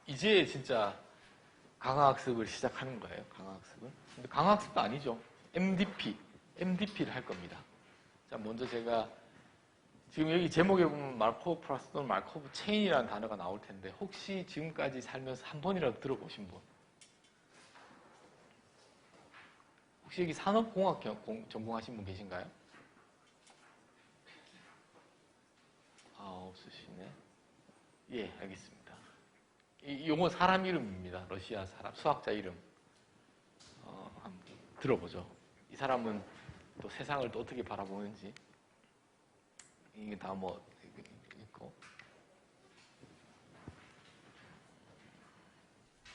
이제 진짜 강화학습을 시작하는 거예요. 강화학습을. 근데 강화학습도 아니죠. MDP를 할 겁니다. 자, 먼저 제가 지금 여기 제목에 보면 마르코브 플러스 또는 마르코브 체인이라는 단어가 나올 텐데 혹시 지금까지 살면서 한 번이라도 들어보신 분? 혹시 여기 산업공학 전공하신 분 계신가요? 아, 없으시네. 예, 알겠습니다. 이 용어 사람 이름입니다. 러시아 사람, 수학자 이름. 한번 들어보죠. 이 사람은 또 세상을 또 어떻게 바라보는지. 이게 다 뭐 있고.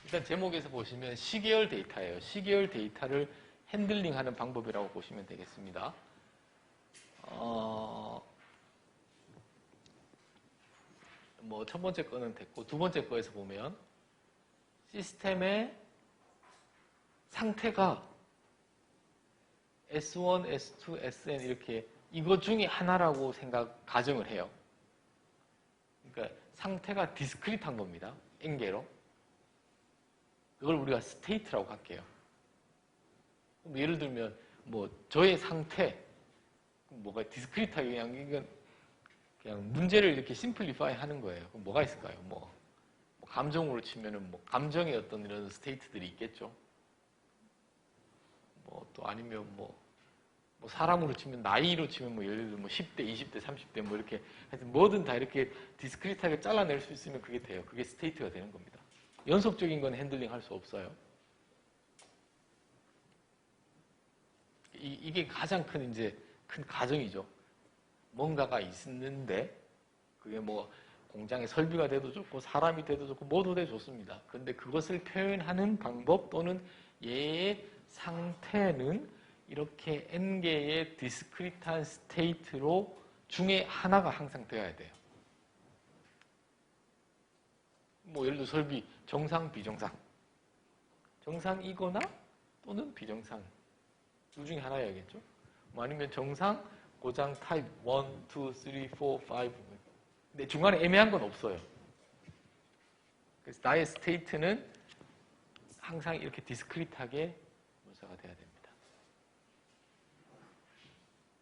일단 제목에서 보시면 시계열 데이터예요. 시계열 데이터를 핸들링하는 방법이라고 보시면 되겠습니다. 뭐 첫 번째 거는 됐고 두 번째 거에서 보면 시스템의 상태가 S1, S2, SN 이렇게 이거 중에 하나라고 가정을 해요. 그러니까 상태가 디스크릿한 겁니다. N개로. 그걸 우리가 스테이트라고 할게요. 예를 들면 뭐 저의 상태 뭐가 디스크릿하게 그냥 문제를 이렇게 심플리파이 하는 거예요. 그럼 뭐가 있을까요? 뭐 감정으로 치면은 뭐 감정의 어떤 이런 스테이트들이 있겠죠. 뭐 또 아니면 뭐 사람으로 치면 나이로 치면 뭐 예를 들면 뭐 10대, 20대, 30대 뭐 이렇게 하여튼 뭐든 다 이렇게 디스크릿하게 잘라낼 수 있으면 그게 돼요. 그게 스테이트가 되는 겁니다. 연속적인 건 핸들링 할 수 없어요. 이게 가장 큰 가정이죠. 뭔가가 있는데 그게 뭐 공장의 설비가 돼도 좋고 사람이 돼도 좋고 뭐도 돼도 좋습니다. 그런데 그것을 표현하는 방법 또는 얘의 상태는 이렇게 N개의 디스크릿한 스테이트로 중에 하나가 항상 되어야 돼요. 뭐 예를 들어 설비 정상, 비정상. 정상이거나 또는 비정상. 둘 중에 하나여야겠죠. 뭐 아니면 정상, 고장 타입 1, 2, 3, 4, 5. 근데 중간에 애매한 건 없어요. 그래서 나의 스테이트는 항상 이렇게 디스크릿하게 묘사가 돼야 됩니다.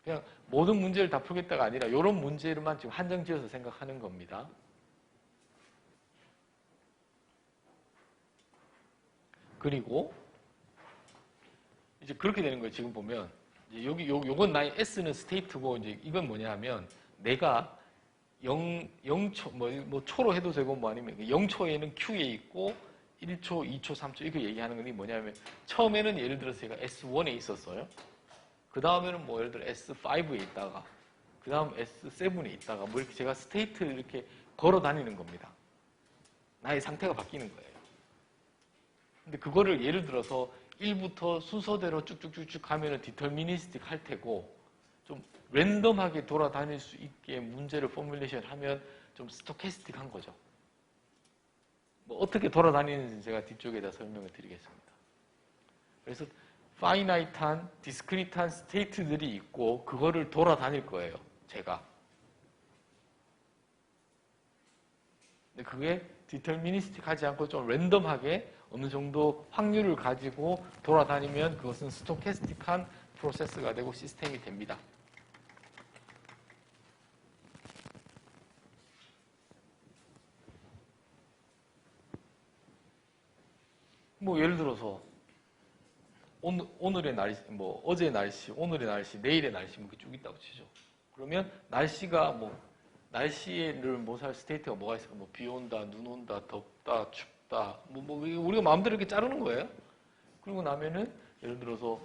그냥 모든 문제를 다 풀겠다가 아니라 이런 문제를만 지금 한정지어서 생각하는 겁니다. 그리고 이제 그렇게 되는 거예요. 지금 보면 이제 요건 나의 S는 스테이트고 이제 이건 뭐냐면 내가 0초 뭐 초로 해도 되고 뭐 아니면 0초에는 Q에 있고 1초, 2초, 3초 이렇게 얘기하는 건 뭐냐면 처음에는 예를 들어서 제가 S1에 있었어요. 그 다음에는 뭐 예를 들어 S5에 있다가 그 다음 S7에 있다가 뭐 이렇게 제가 스테이트를 이렇게 걸어 다니는 겁니다. 나의 상태가 바뀌는 거예요. 근데 그거를 예를 들어서 1부터 순서대로 쭉쭉쭉쭉 가면은 디터미니스틱 할 테고 좀 랜덤하게 돌아다닐 수 있게 문제를 포뮬레이션 하면 좀 스토캐스틱한 거죠. 뭐 어떻게 돌아다니는지 제가 뒤쪽에다 설명을 드리겠습니다. 그래서 파이나이트한, 디스크릿한 스테이트들이 있고 그거를 돌아다닐 거예요. 제가. 근데 그게 디터미니스틱 하지 않고 좀 랜덤하게 어느 정도 확률을 가지고 돌아다니면 그것은 스토캐스틱한 프로세스가 되고 시스템이 됩니다. 뭐 예를 들어서 오늘의 날씨, 뭐 어제의 날씨, 오늘의 날씨, 내일의 날씨 이렇게 쭉 있다고 치죠. 그러면 날씨가 날씨를 모사할 스테이트가 뭐가 있을까? 뭐 비 온다, 눈 온다, 덥다, 춥다. 우리가 마음대로 이렇게 자르는 거예요. 그리고 나면은 예를 들어서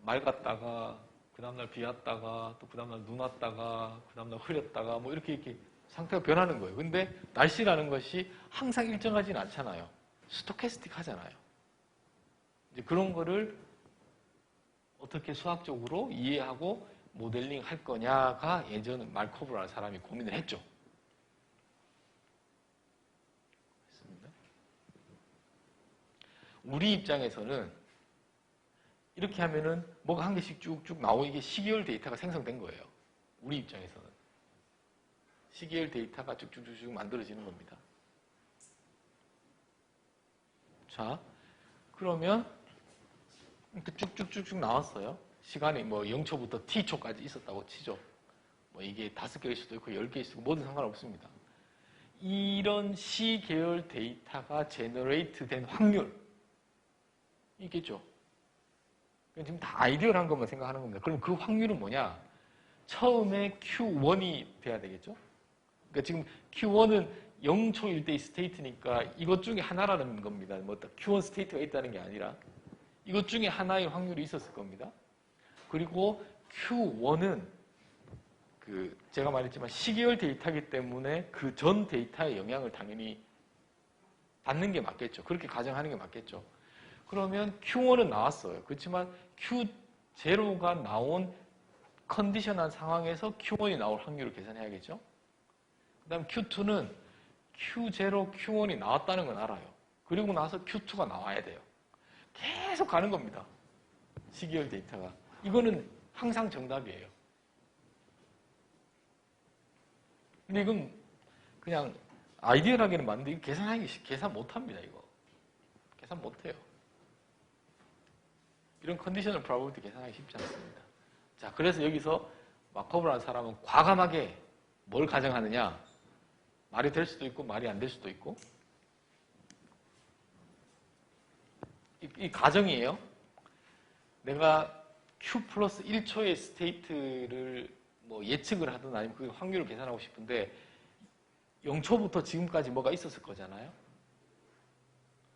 맑았다가 그 다음날 비 왔다가 또 그 다음날 눈 왔다가 그 다음날 흐렸다가 뭐 이렇게 상태가 변하는 거예요. 근데 날씨라는 것이 항상 일정하진 않잖아요. 스토캐스틱 하잖아요. 이제 그런 거를 어떻게 수학적으로 이해하고 모델링 할 거냐가 예전에 말코브라는 사람이 고민을 했죠. 우리 입장에서는 이렇게 하면은 뭐가 한 개씩 쭉쭉 나오고 이게 시계열 데이터가 생성된 거예요. 우리 입장에서는. 시계열 데이터가 쭉쭉쭉 만들어지는 겁니다. 자, 그러면 이렇게 쭉쭉쭉쭉 나왔어요. 시간이 뭐 0초부터 t초까지 있었다고 치죠. 뭐 이게 5개일 수도 있고 10개일 수도 있고 뭐든 상관없습니다. 이런 시계열 데이터가 제너레이트 된 확률 있겠죠. 지금 다 아이디어한 것만 생각하는 겁니다. 그럼 그 확률은 뭐냐? 처음에 Q1이 돼야 되겠죠. 그러니까 지금 Q1은 0초일 때의 스테이트니까 이것 중에 하나라는 겁니다. 뭐 Q1 스테이트가 있다는 게 아니라 이것 중에 하나의 확률이 있었을 겁니다. 그리고 Q1은 제가 말했지만 시계열 데이터이기 때문에 그 전 데이터의 영향을 당연히 받는 게 맞겠죠. 그렇게 가정하는 게 맞겠죠. 그러면 Q1은 나왔어요. 그렇지만 Q0가 나온 컨디션한 상황에서 Q1이 나올 확률을 계산해야겠죠. 그 다음 Q2는 Q0, Q1이 나왔다는 건 알아요. 그리고 나서 Q2가 나와야 돼요. 계속 가는 겁니다. 시계열 데이터가. 이거는 항상 정답이에요. 근데 이건 그냥 아이디어라기는 맞는데 이거 계산 못합니다. 이거 계산 못해요. 이런 컨디셔널 프로버빌티 계산하기 쉽지 않습니다. 자, 그래서 여기서 마커브라는 사람은 과감하게 뭘 가정하느냐? 말이 될 수도 있고 말이 안 될 수도 있고 이 가정이에요. 내가 Q 플러스 1초의 스테이트를 뭐 예측을 하든 아니면 그 확률을 계산하고 싶은데 0초부터 지금까지 뭐가 있었을 거잖아요.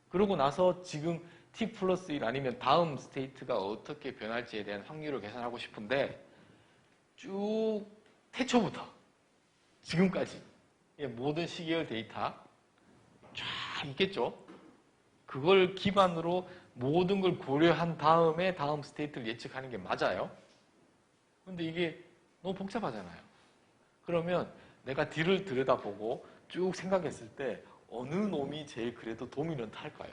그러고 나서 지금 t 플러스 1 아니면 다음 스테이트가 어떻게 변할지에 대한 확률을 계산하고 싶은데 쭉 태초부터 지금까지 모든 시계열 데이터 쫙 있겠죠. 그걸 기반으로 모든 걸 고려한 다음에 다음 스테이트를 예측하는 게 맞아요. 근데 이게 너무 복잡하잖아요. 그러면 내가 뒤를 들여다보고 쭉 생각했을 때 어느 놈이 제일 그래도 도미넌트 할까요?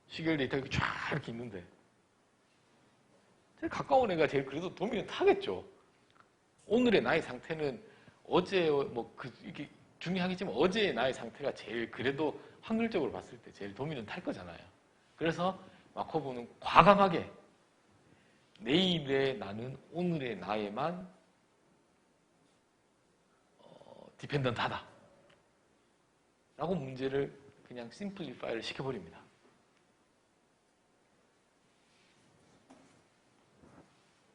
시계열 데이터가 쫙 이렇게 있는데 제일 가까운 애가 제일 그래도 도미넌트 하겠죠. 오늘의 나의 상태는 어제 이게 중요하겠지만 어제의 나의 상태가 제일 그래도 확률적으로 봤을 때 제일 도미넌트 할 거잖아요. 그래서 마커브는 과감하게 내일의 나는 오늘의 나에만 디펜던트하다 라고 문제를 그냥 심플리파이를 시켜버립니다.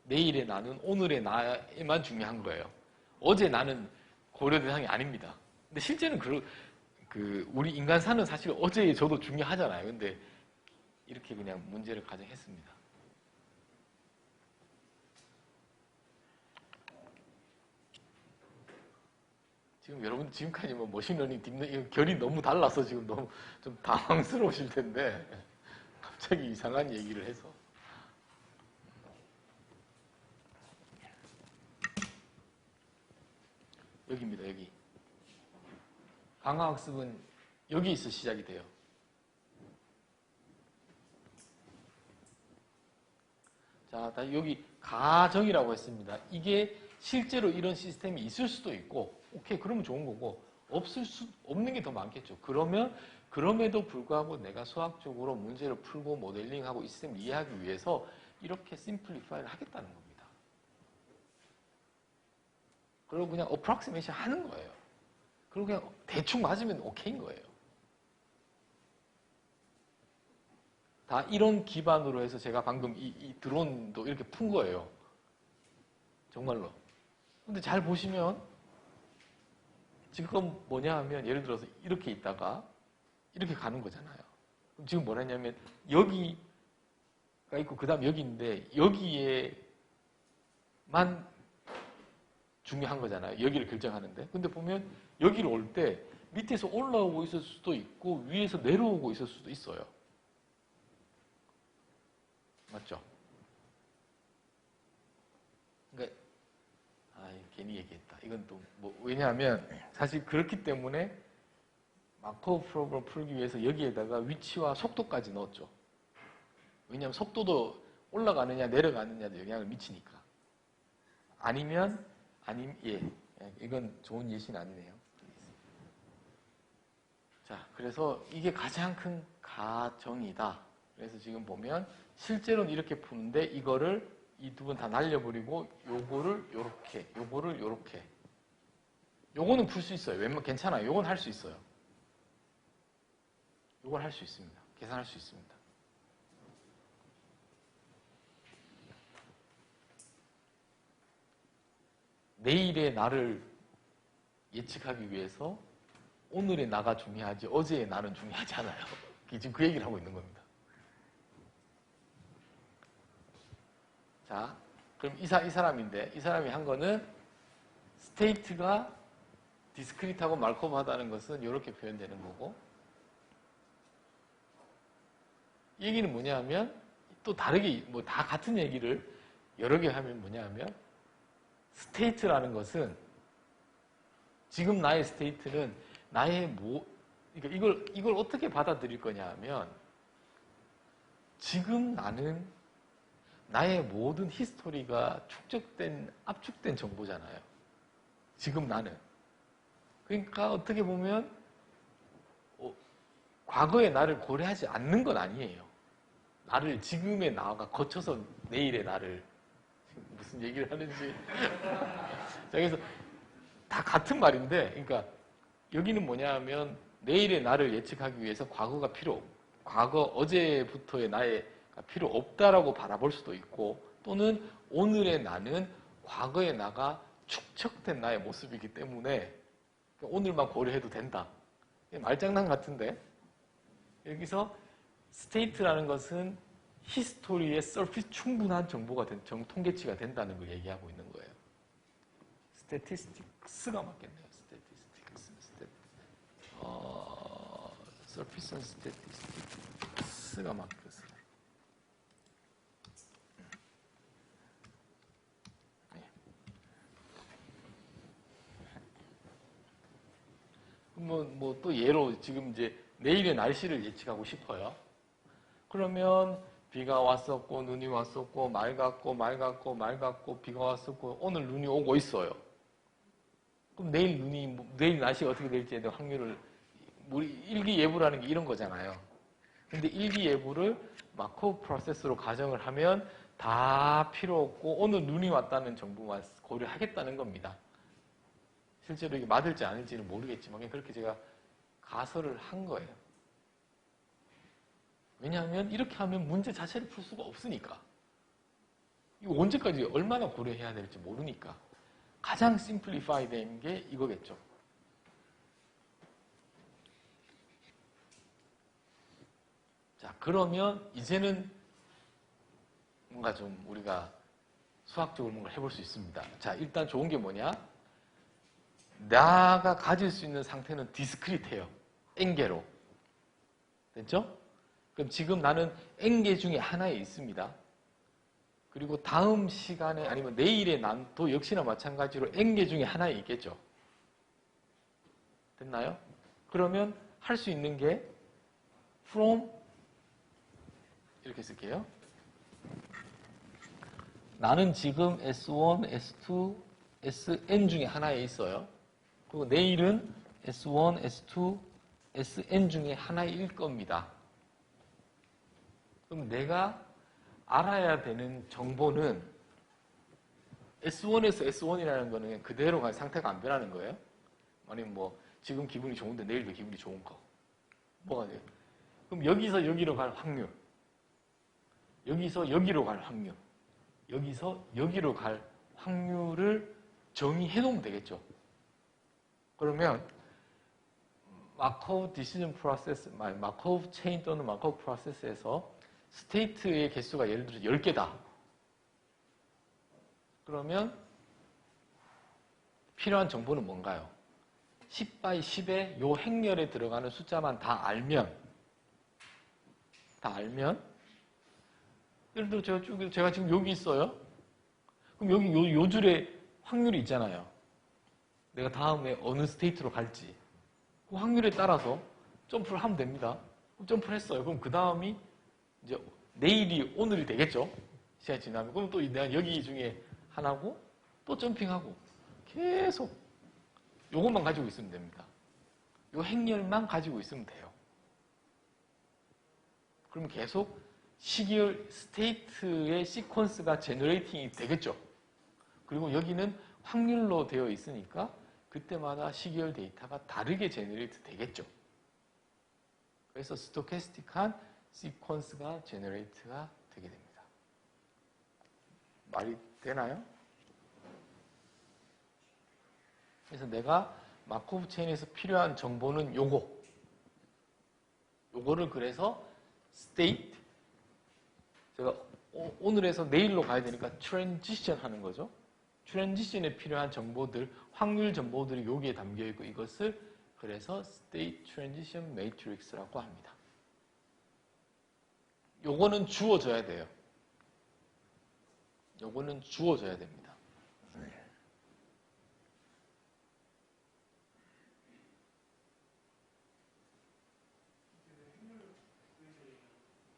내일의 나는 오늘의 나에만 중요한 거예요. 어제 나는 고려 대상이 아닙니다. 근데 실제는 우리 인간사는 사실 어제의 저도 중요하잖아요. 근데 이렇게 그냥 문제를 가정했습니다. 지금 여러분 지금까지 뭐 머신러닝 딥러닝 결이 너무 달라서 지금 너무 좀 당황스러우실 텐데 갑자기 이상한 얘기를 해서 여기입니다. 여기 강화학습은 여기에서 시작이 돼요. 자, 여기 가정이라고 했습니다. 이게 실제로 이런 시스템이 있을 수도 있고 오케이 그러면 좋은 거고 없는 게 더 많겠죠. 그럼에도 불구하고 내가 수학적으로 문제를 풀고 모델링하고 이 시스템을 이해하기 위해서 이렇게 심플리파이를 하겠다는 겁니다. 그리고 그냥 어프락시메이션 하는 거예요. 그리고 그냥 대충 맞으면 오케이인 거예요. 다 이런 기반으로 해서 제가 방금 이 드론도 이렇게 푼 거예요. 정말로. 근데 잘 보시면 지금 뭐냐 하면 예를 들어서 이렇게 있다가 이렇게 가는 거잖아요. 그럼 지금 뭐라 했냐면 여기가 있고 그 다음 여기인데 여기에만 중요한 거잖아요. 여기를 결정하는데. 근데 보면 여기를 올 때 밑에서 올라오고 있을 수도 있고 위에서 내려오고 있을 수도 있어요. 맞죠? 그러니까 괜히 얘기했다. 이건 또 왜냐하면 사실 그렇기 때문에 마커브 프로그램 풀기 위해서 여기에다가 위치와 속도까지 넣었죠. 왜냐하면 속도도 올라가느냐 내려가느냐도 영향을 미치니까. 이건 좋은 예시는 아니네요. 자, 그래서 이게 가장 큰 가정이다. 그래서 지금 보면 실제로는 이렇게 푸는데 이거를 이 두 번 다 날려버리고 요거를 요렇게, 요거를 요렇게. 요거는 풀 수 있어요. 웬만 괜찮아요. 요건 할 수 있어요. 요걸 할 수 있습니다. 계산할 수 있습니다. 내일의 나를 예측하기 위해서 오늘의 나가 중요하지 어제의 나는 중요하지 않아요. 지금 그 얘기를 하고 있는 겁니다. 자, 그럼 이 사람인데 이 사람이 한 거는 스테이트가 디스크리트하고 말코브하다는 것은 이렇게 표현되는 거고, 이 얘기는 뭐냐면 또 다르게 뭐 다 같은 얘기를 여러 개 하면 뭐냐면 스테이트라는 것은 지금 나의 스테이트는 나의 그러니까 이걸 어떻게 받아들일 거냐 하면 지금 나는 나의 모든 히스토리가 압축된 정보잖아요. 지금 나는. 그러니까 어떻게 보면 과거의 나를 고려하지 않는 건 아니에요. 나를 지금의 나가 거쳐서 내일의 나를 무슨 얘기를 하는지. 자, 그래서 다 같은 말인데, 그러니까 여기는 뭐냐 하면 내일의 나를 예측하기 위해서 과거 어제부터의 나가 필요 없다라고 바라볼 수도 있고, 또는 오늘의 나는 과거의 나가 축적된 나의 모습이기 때문에 오늘만 고려해도 된다. 말장난 같은데, 여기서 스테이트라는 것은 히스토리의 서피스 충분한 정보가 통계치가 된다는 걸 얘기하고 있는 거예요. 스태티스틱스가 맞겠네요. 서피스 스태티스틱스가 맞겠어요. 뭐 또 예로 지금 이제 내일의 날씨를 예측하고 싶어요. 그러면 비가 왔었고 눈이 왔었고 맑았고 비가 왔었고 오늘 눈이 오고 있어요. 그럼 내일 날씨가 어떻게 될지에 대한 확률을 우리 일기예보라는 게 이런 거잖아요. 근데 일기예보를 마코브 프로세스로 가정을 하면 다 필요 없고 오늘 눈이 왔다는 정보만 고려하겠다는 겁니다. 실제로 이게 맞을지 아닐지는 모르겠지만 그렇게 제가 가설을 한 거예요. 왜냐하면 이렇게 하면 문제 자체를 풀 수가 없으니까. 이거 언제까지 얼마나 고려해야 될지 모르니까. 가장 심플리파이 된 게 이거겠죠. 자, 그러면 이제는 뭔가 좀 우리가 수학적으로 뭔가 해볼 수 있습니다. 자, 일단 좋은 게 뭐냐? 나가 가질 수 있는 상태는 디스크리트해요. N개로. 됐죠? 그럼 지금 나는 N개 중에 하나에 있습니다. 그리고 다음 시간에 아니면 내일의 난도 역시나 마찬가지로 N개 중에 하나에 있겠죠. 됐나요? 그러면 할 수 있는 게 from 이렇게 쓸게요. 나는 지금 S1, S2, Sn 중에 하나에 있어요. 그리고 내일은 S1, S2, Sn 중에 하나일 겁니다. 그럼 내가 알아야 되는 정보는 S1에서 S1이라는 거는 그대로 간 상태가 안 변하는 거예요. 아니면 뭐 지금 기분이 좋은데 내일도 기분이 좋은 거. 뭐가 돼요? 그럼 여기서 여기로 갈 확률. 여기서 여기로 갈 확률. 여기서 여기로 갈 확률을 정의해 놓으면 되겠죠. 그러면 마코브 디시전 프로세스, 마코브 체인 또는 마코브 프로세스에서 스테이트의 개수가 예를 들어서 10개다. 그러면 필요한 정보는 뭔가요? 10/10의 요 행렬에 들어가는 숫자만 다 알면 예를 들어 제가 지금 여기 있어요. 그럼 여기 요 줄에 확률이 있잖아요. 내가 다음에 어느 스테이트로 갈지. 그 확률에 따라서 점프를 하면 됩니다. 그럼 점프를 했어요. 그럼 그 다음이 이제 내일이 오늘이 되겠죠. 시간이 지나면. 그럼 또 내가 여기 중에 하나고 또 점핑하고 계속 요것만 가지고 있으면 됩니다. 요 행렬만 가지고 있으면 돼요. 그러면 계속 시계열 스테이트의 시퀀스가 제너레이팅이 되겠죠. 그리고 여기는 확률로 되어 있으니까 그때마다 시계열 데이터가 다르게 제너레이트 되겠죠. 그래서 스토캐스틱한 시퀀스가 제너레이트가 되게 됩니다. 말이 되나요? 그래서 내가 마코브 체인에서 필요한 정보는 요거를 그래서 state, 제가 오늘에서 내일로 가야 되니까 transition 하는 거죠. 트랜지션에 필요한 정보들, 확률 정보들이 여기에 담겨 있고 이것을 그래서 state transition matrix라고 합니다. 요거는 주어져야 돼요. 요거는 주어져야 됩니다.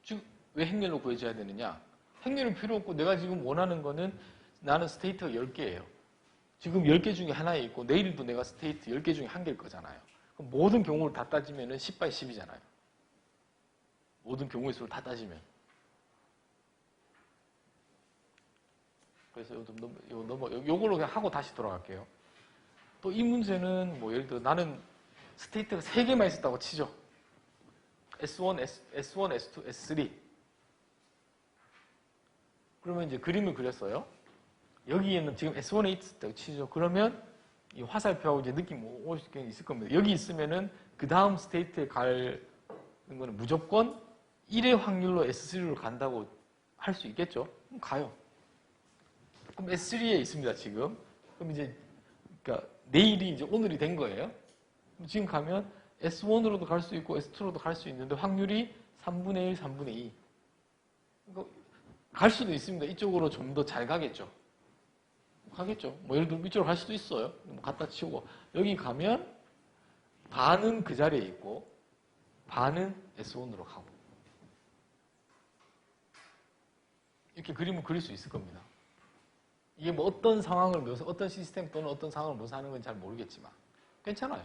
지금 왜 행렬로 구해줘야 되느냐? 행렬은 필요 없고 내가 지금 원하는 거는 나는 스테이트가 10개예요. 지금 10개 중에 하나에 있고 내일도 내가 스테이트 10개 중에 한 개일 거잖아요. 그럼 모든 경우를 다 따지면 10 x 10이잖아요. 모든 경우의 수를 다 따지면. 그래서 요걸로 그냥 하고 다시 돌아갈게요. 또 이 문제는 뭐 예를 들어 나는 스테이트가 3개만 있었다고 치죠. S1, S2, S3. 그러면 이제 그림을 그렸어요. 여기에는 지금 S1에 있었다고 치죠. 그러면 이 화살표하고 이제 느낌 올 수 있을 겁니다. 여기 있으면은 그 다음 스테이트에 가는 거는 무조건 1의 확률로 S3로 간다고 할 수 있겠죠? 그럼 가요. 그럼 S3에 있습니다, 지금. 그럼 이제, 그러니까 내일이 이제 오늘이 된 거예요. 그럼 지금 가면 S1으로도 갈 수 있고 S2로도 갈 수 있는데 확률이 3분의 1, 3분의 2. 그러니까 갈 수도 있습니다. 이쪽으로 좀 더 잘 가겠죠. 가겠죠. 뭐 예를 들면 이쪽으로 갈 수도 있어요. 뭐 갖다 치우고. 여기 가면 반은 그 자리에 있고 반은 S1으로 가고. 이렇게 그림을 그릴 수 있을 겁니다. 이게 뭐 어떤 상황을 묘사, 어떤 시스템 또는 어떤 상황을 묘사하는 건 잘 모르겠지만 괜찮아요.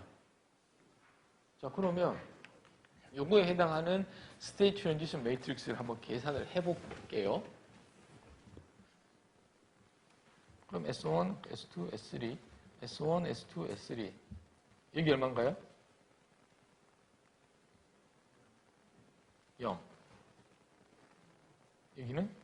자, 그러면 요거에 해당하는 스테이트 트랜지션 매트릭스를 한번 계산을 해볼게요. 그럼 S1, S2, S3, S1, S2, S3 여기 얼마인가요? 0. 여기는?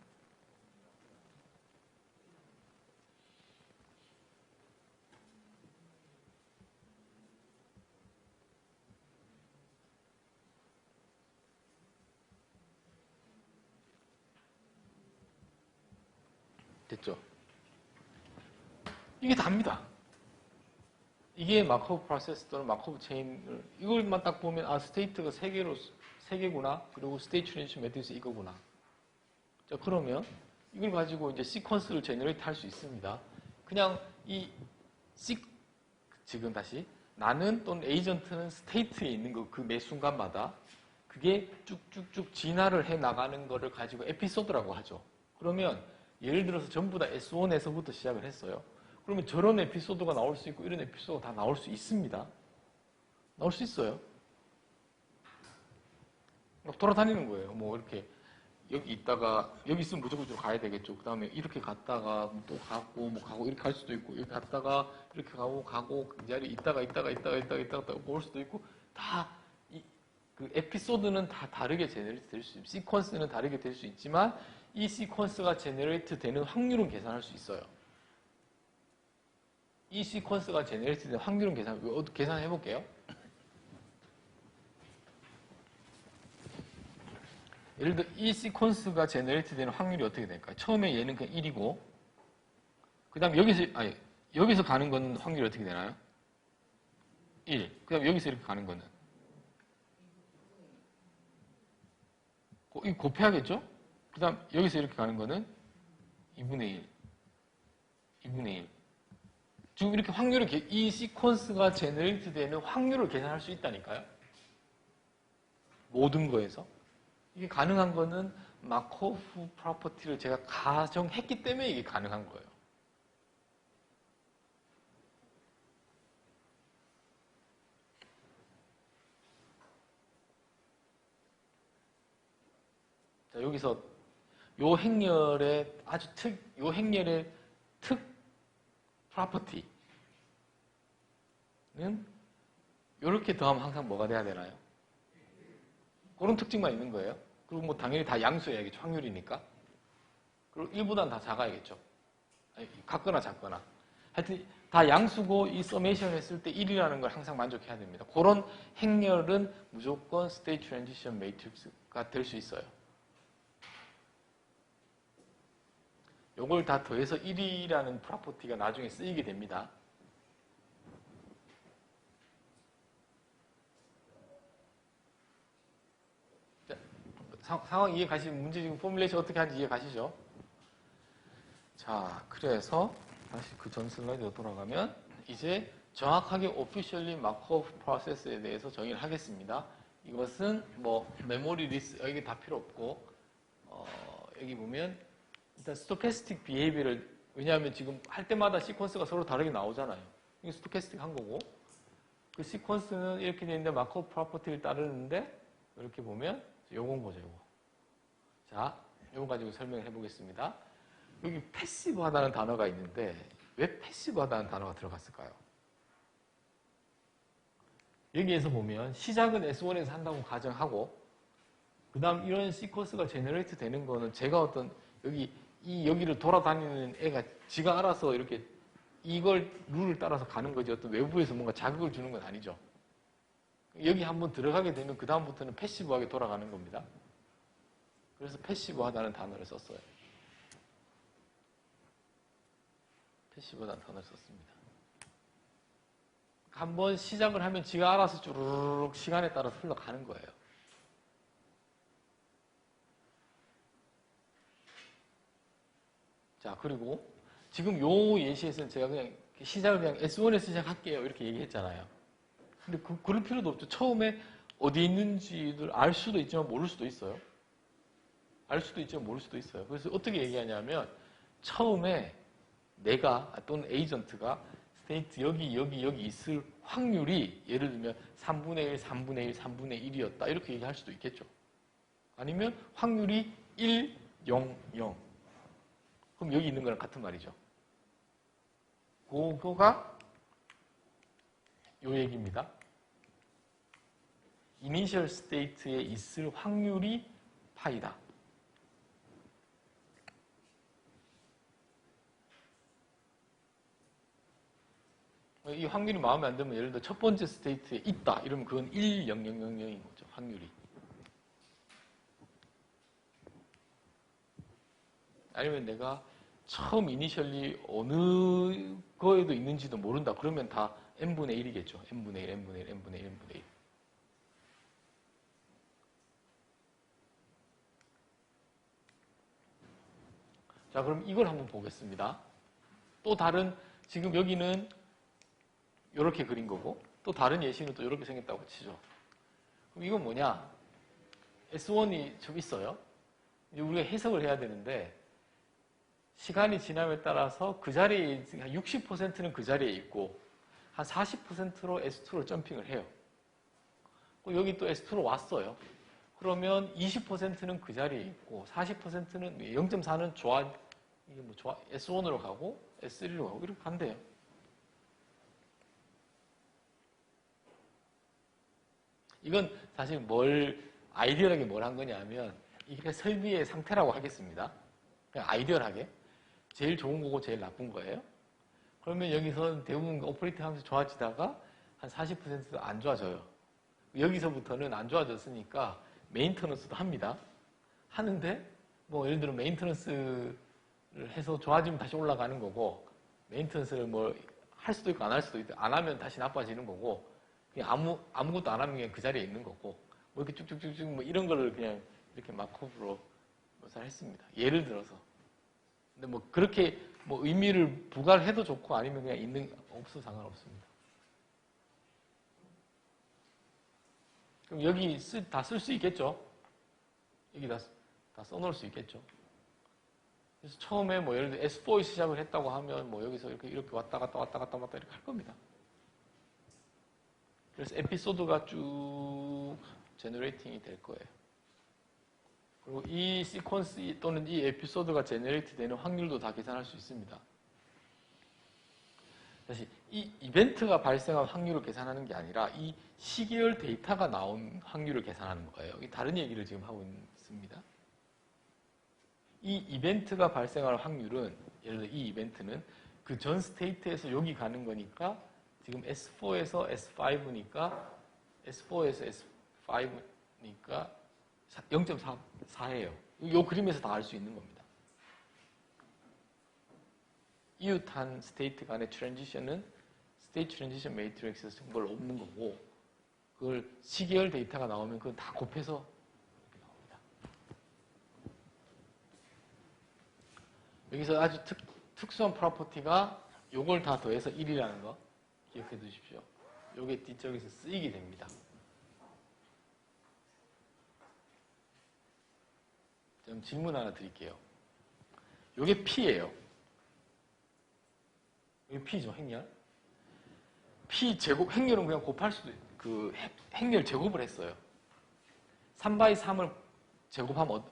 됐죠? 이게 답니다. 이게 마코브 프로세스 또는 마코브 체인을 이걸만 딱 보면 아 스테이트가 3개구나. 그리고 스테이트 트랜지션 매트릭스 이거구나. 자, 그러면 이걸 가지고 이제 시퀀스를 제너레이트 할 수 있습니다. 그냥 지금 다시 나는 또는 에이전트는 스테이트에 있는 거 그 매 순간마다 그게 쭉쭉쭉 진화를 해 나가는 거를 가지고 에피소드라고 하죠. 그러면 예를 들어서 전부 다 S1에서부터 시작을 했어요. 그러면 저런 에피소드가 나올 수 있고 이런 에피소드가 다 나올 수 있습니다. 나올 수 있어요. 막 돌아다니는 거예요. 뭐 이렇게 여기 있다가 여기 있으면 무조건 좀 가야 되겠죠. 그 다음에 이렇게 갔다가 또 가고 뭐 가고 이렇게 갈 수도 있고 여기 갔다가 이렇게 가고 그 자리에 있다가 올 수도 있고 다 그 에피소드는 다 다르게 제너레이트 될 수 있고 시퀀스는 다르게 될 수 있지만 이 시퀀스가 제너레이트 되는 확률은 계산할 수 있어요. 이 시퀀스가 제너레이트 되는 확률은 계산해 볼게요. 예를 들어 이 시퀀스가 제너레이트 되는 확률이 어떻게 될까요? 처음에 얘는 그냥 1이고 그 다음에 여기서 가는 건 확률이 어떻게 되나요? 1. 그 다음에 여기서 이렇게 가는 거는 이거 곱해야겠죠? 그 다음 여기서 이렇게 가는 거는 2분의 1. 2분의 1. 지금 이렇게 이 시퀀스가 제너레이트 되는 확률을 계산할 수 있다니까요. 모든 거에서. 이게 가능한 거는 마코프 프로퍼티를 제가 가정했기 때문에 이게 가능한 거예요. 자, 여기서 요 행렬의 요 행렬의 특 프로퍼티는 이렇게 더하면 항상 뭐가 돼야 되나요? 그런 특징만 있는 거예요. 그리고 뭐 당연히 다 양수해야겠죠. 확률이니까. 그리고 1보다는 다 작아야겠죠. 아니, 같거나 작거나. 하여튼 다 양수고 이 서메이션 했을 때 1이라는 걸 항상 만족해야 됩니다. 그런 행렬은 무조건 스테이트 트랜지션 매트릭스가 될 수 있어요. 요걸 다 더해서 1이라는 프로퍼티가 나중에 쓰이게 됩니다. 자, 상황 이해 가시면 문제 지금 포뮬레이션 어떻게 하는지 이해 가시죠? 자, 그래서 다시 그 전 슬라이드로 돌아가면 이제 정확하게 오피셜리 마크오프 프로세스에 대해서 정의를 하겠습니다. 이것은 뭐 메모리 리스 여기 다 필요 없고 여기 보면 일단 스토캐스틱 비헤이비를 왜냐하면 지금 할 때마다 시퀀스가 서로 다르게 나오잖아요. 이게 스토캐스틱 한 거고 그 시퀀스는 이렇게 되어 있는데 마크오프 프로퍼티를 따르는데 이렇게 보면 요건 거죠, 요거. 자, 요거 가지고 설명을 해보겠습니다. 여기 패시브하다는 단어가 있는데 왜 패시브하다는 단어가 들어갔을까요? 여기에서 보면 시작은 S1에서 한다고 가정하고 그 다음 이런 시퀀스가 제너레이트 되는 거는 제가 어떤 여기를 돌아다니는 애가 지가 알아서 이렇게 이걸 룰을 따라서 가는 거지 어떤 외부에서 뭔가 자극을 주는 건 아니죠. 여기 한번 들어가게 되면 그 다음부터는 패시브하게 돌아가는 겁니다. 그래서 패시브하다는 단어를 썼어요. 패시브하다는 단어를 썼습니다. 한번 시작을 하면 지가 알아서 쭈르륵 시간에 따라서 흘러가는 거예요. 자, 그리고 지금 요 예시에서는 제가 그냥 시작을 그냥 S1에서 시작할게요. 이렇게 얘기했잖아요. 근데 그럴 필요도 없죠. 처음에 어디 있는지를 알 수도 있지만 모를 수도 있어요. 알 수도 있지만 모를 수도 있어요. 그래서 어떻게 얘기하냐면 처음에 내가 또는 에이전트가 스테이트 여기 있을 확률이 예를 들면 3분의 1, 3분의 1, 3분의 1이었다. 이렇게 얘기할 수도 있겠죠. 아니면 확률이 1, 0, 0. 그럼 여기 있는 거랑 같은 말이죠. 그거가 요 얘기입니다. 이니셜 스테이트에 있을 확률이 파이다. 이 확률이 마음에 안 들면 예를 들어 첫 번째 스테이트에 있다. 이러면 그건 1, 0, 0, 0, 0인 거죠. 확률이. 아니면 내가 처음 이니셜리 어느 거에도 있는지도 모른다. 그러면 다 n분의 1이겠죠. n분의 1, n분의 1, n분의 1, n분의 1. 자, 그럼 이걸 한번 보겠습니다. 또 다른, 지금 여기는 이렇게 그린 거고, 또 다른 예시는 또 이렇게 생겼다고 치죠. 그럼 이건 뭐냐? S1이 좀 있어요. 이제 우리가 해석을 해야 되는데, 시간이 지남에 따라서 그 자리에, 한 60%는 그 자리에 있고, 한 40%로 S2로 점핑을 해요. 여기 또 S2로 왔어요. 그러면 20%는 그 자리에 있고 40%는 0.4는 S1으로 가고 S3로 가고 이렇게 간대요. 이건 사실 아이디얼하게 뭘 한 거냐면 이게 설비의 상태라고 하겠습니다. 그냥 아이디얼하게 제일 좋은 거고 제일 나쁜 거예요. 그러면 여기서 대부분 오퍼레이팅 하면서 좋아지다가 한 40%도 안 좋아져요. 여기서부터는 안 좋아졌으니까 메인터넌스도 합니다. 하는데 뭐 예를 들어 메인터넌스를 해서 좋아지면 다시 올라가는 거고 메인터넌스를 뭐 할 수도 있고 안 할 수도 있고 안 하면 다시 나빠지는 거고 그냥 아무것도 안 하면 그냥 그 자리에 있는 거고 뭐 이렇게 쭉쭉쭉쭉 뭐 이런 거를 그냥 이렇게 마크업으로 묘사를 했습니다. 예를 들어서. 근데 뭐 그렇게 뭐 의미를 부과를 해도 좋고 아니면 그냥 없어도 상관없습니다. 그럼 여기 다 쓸 수 있겠죠? 여기 다 써놓을 수 있겠죠? 그래서 처음에 뭐 예를 들어 S4에 시작을 했다고 하면 뭐 여기서 이렇게 왔다 갔다 이렇게 할 겁니다. 그래서 에피소드가 쭉 제너레이팅이 될 거예요. 그리고 이 시퀀스 또는 이 에피소드가 제너레이트 되는 확률도 다 계산할 수 있습니다. 다시 이 이벤트가 발생한 확률을 계산하는 게 아니라 이 시계열 데이터가 나온 확률을 계산하는 거예요. 다른 얘기를 지금 하고 있습니다. 이 이벤트가 발생할 확률은 예를 들어 이 이벤트는 그 전 스테이트에서 여기 가는 거니까 지금 S4에서 S5니까 S4에서 S5니까 0.4예요. 이 그림에서 다 알 수 있는 겁니다. 이웃한 스테이트 간의 트랜지션은 스테이트 트랜지션 매트릭스에서 정보를 없는 거고 그걸 시계열 데이터가 나오면 그건 다 곱해서 이렇게 나옵니다. 여기서 아주 특수한 프로퍼티가 요걸 다 더해서 1이라는 거 기억해 두십시오. 요게 뒤쪽에서 쓰이게 됩니다. 좀 질문 하나 드릴게요. 요게 P예요. 이게 P죠, 행렬. P 제곱, 행렬은 그냥 곱할 수도, 행렬 제곱을 했어요. 3x3을 제곱하면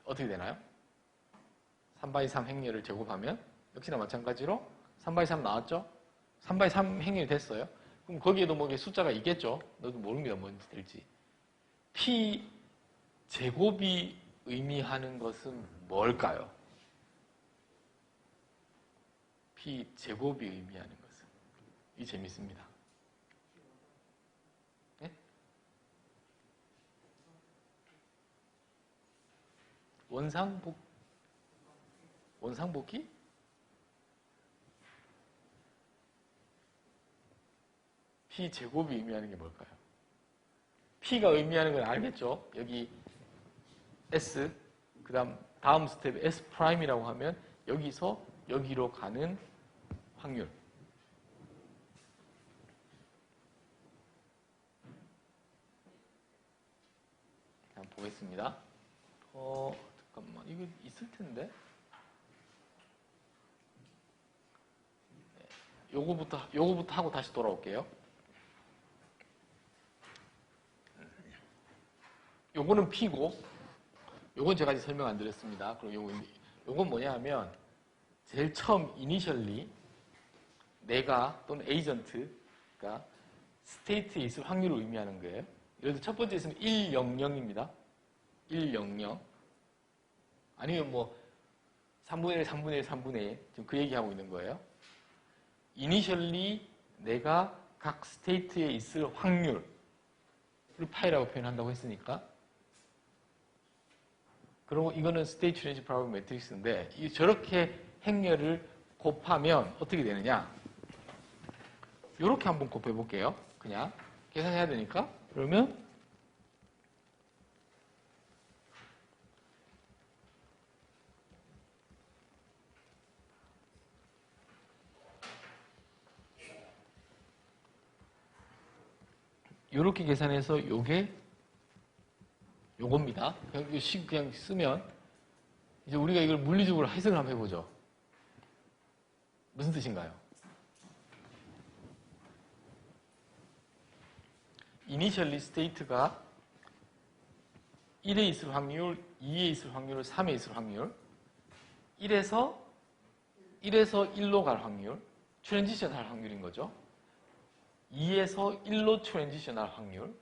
어떻게 되나요? 3x3 행렬을 제곱하면, 역시나 마찬가지로 3x3 나왔죠? 3x3 행렬이 됐어요. 그럼 거기에도 뭐 숫자가 있겠죠? 너도 모릅니다, 뭔지 될지. P 제곱이 의미하는 것은 뭘까요? P 제곱이 의미하는 것은 이 재밌습니다. 네? 원상복귀? P 제곱이 의미하는 게 뭘까요? P가 의미하는 건 알겠죠? 여기 S, 그 다음 스텝 S 프라임이라고 하면 여기서 여기로 가는 확률. 한번 보겠습니다. 잠깐만. 이거 있을 텐데. 네, 요거부터 하고 다시 돌아올게요. 요거는 P고, 요건 제가 아직 설명 안 드렸습니다. 그리고 요건 뭐냐 하면, 제일 처음 이니셜리 내가 또는 에이전트가 스테이트에 있을 확률을 의미하는 거예요. 예를 들어 첫 번째 있으면 100입니다. 100. 아니면 뭐 3분의 1, 3분의 1, 3분의 1. 지금 그 얘기하고 있는 거예요. 이니셜리 내가 각 스테이트에 있을 확률을 파이라고 표현한다고 했으니까. 그리고 이거는 스테이트 트랜지 프로블 매트릭스인데 저렇게 행렬을 곱하면 어떻게 되느냐? 이렇게 한번 곱해 볼게요. 그냥 계산해야 되니까. 그러면 이렇게 계산해서 요겁니다. 그냥 쓰면 이제 우리가 이걸 물리적으로 해석을 한번 해보죠. 무슨 뜻인가요? 이니셜리 스테이트가 1에 있을 확률, 2에 있을 확률, 3에 있을 확률, 1에서 1로 갈 확률, 트랜지션 할 확률인 거죠. 2에서 1로 트랜지션 할 확률,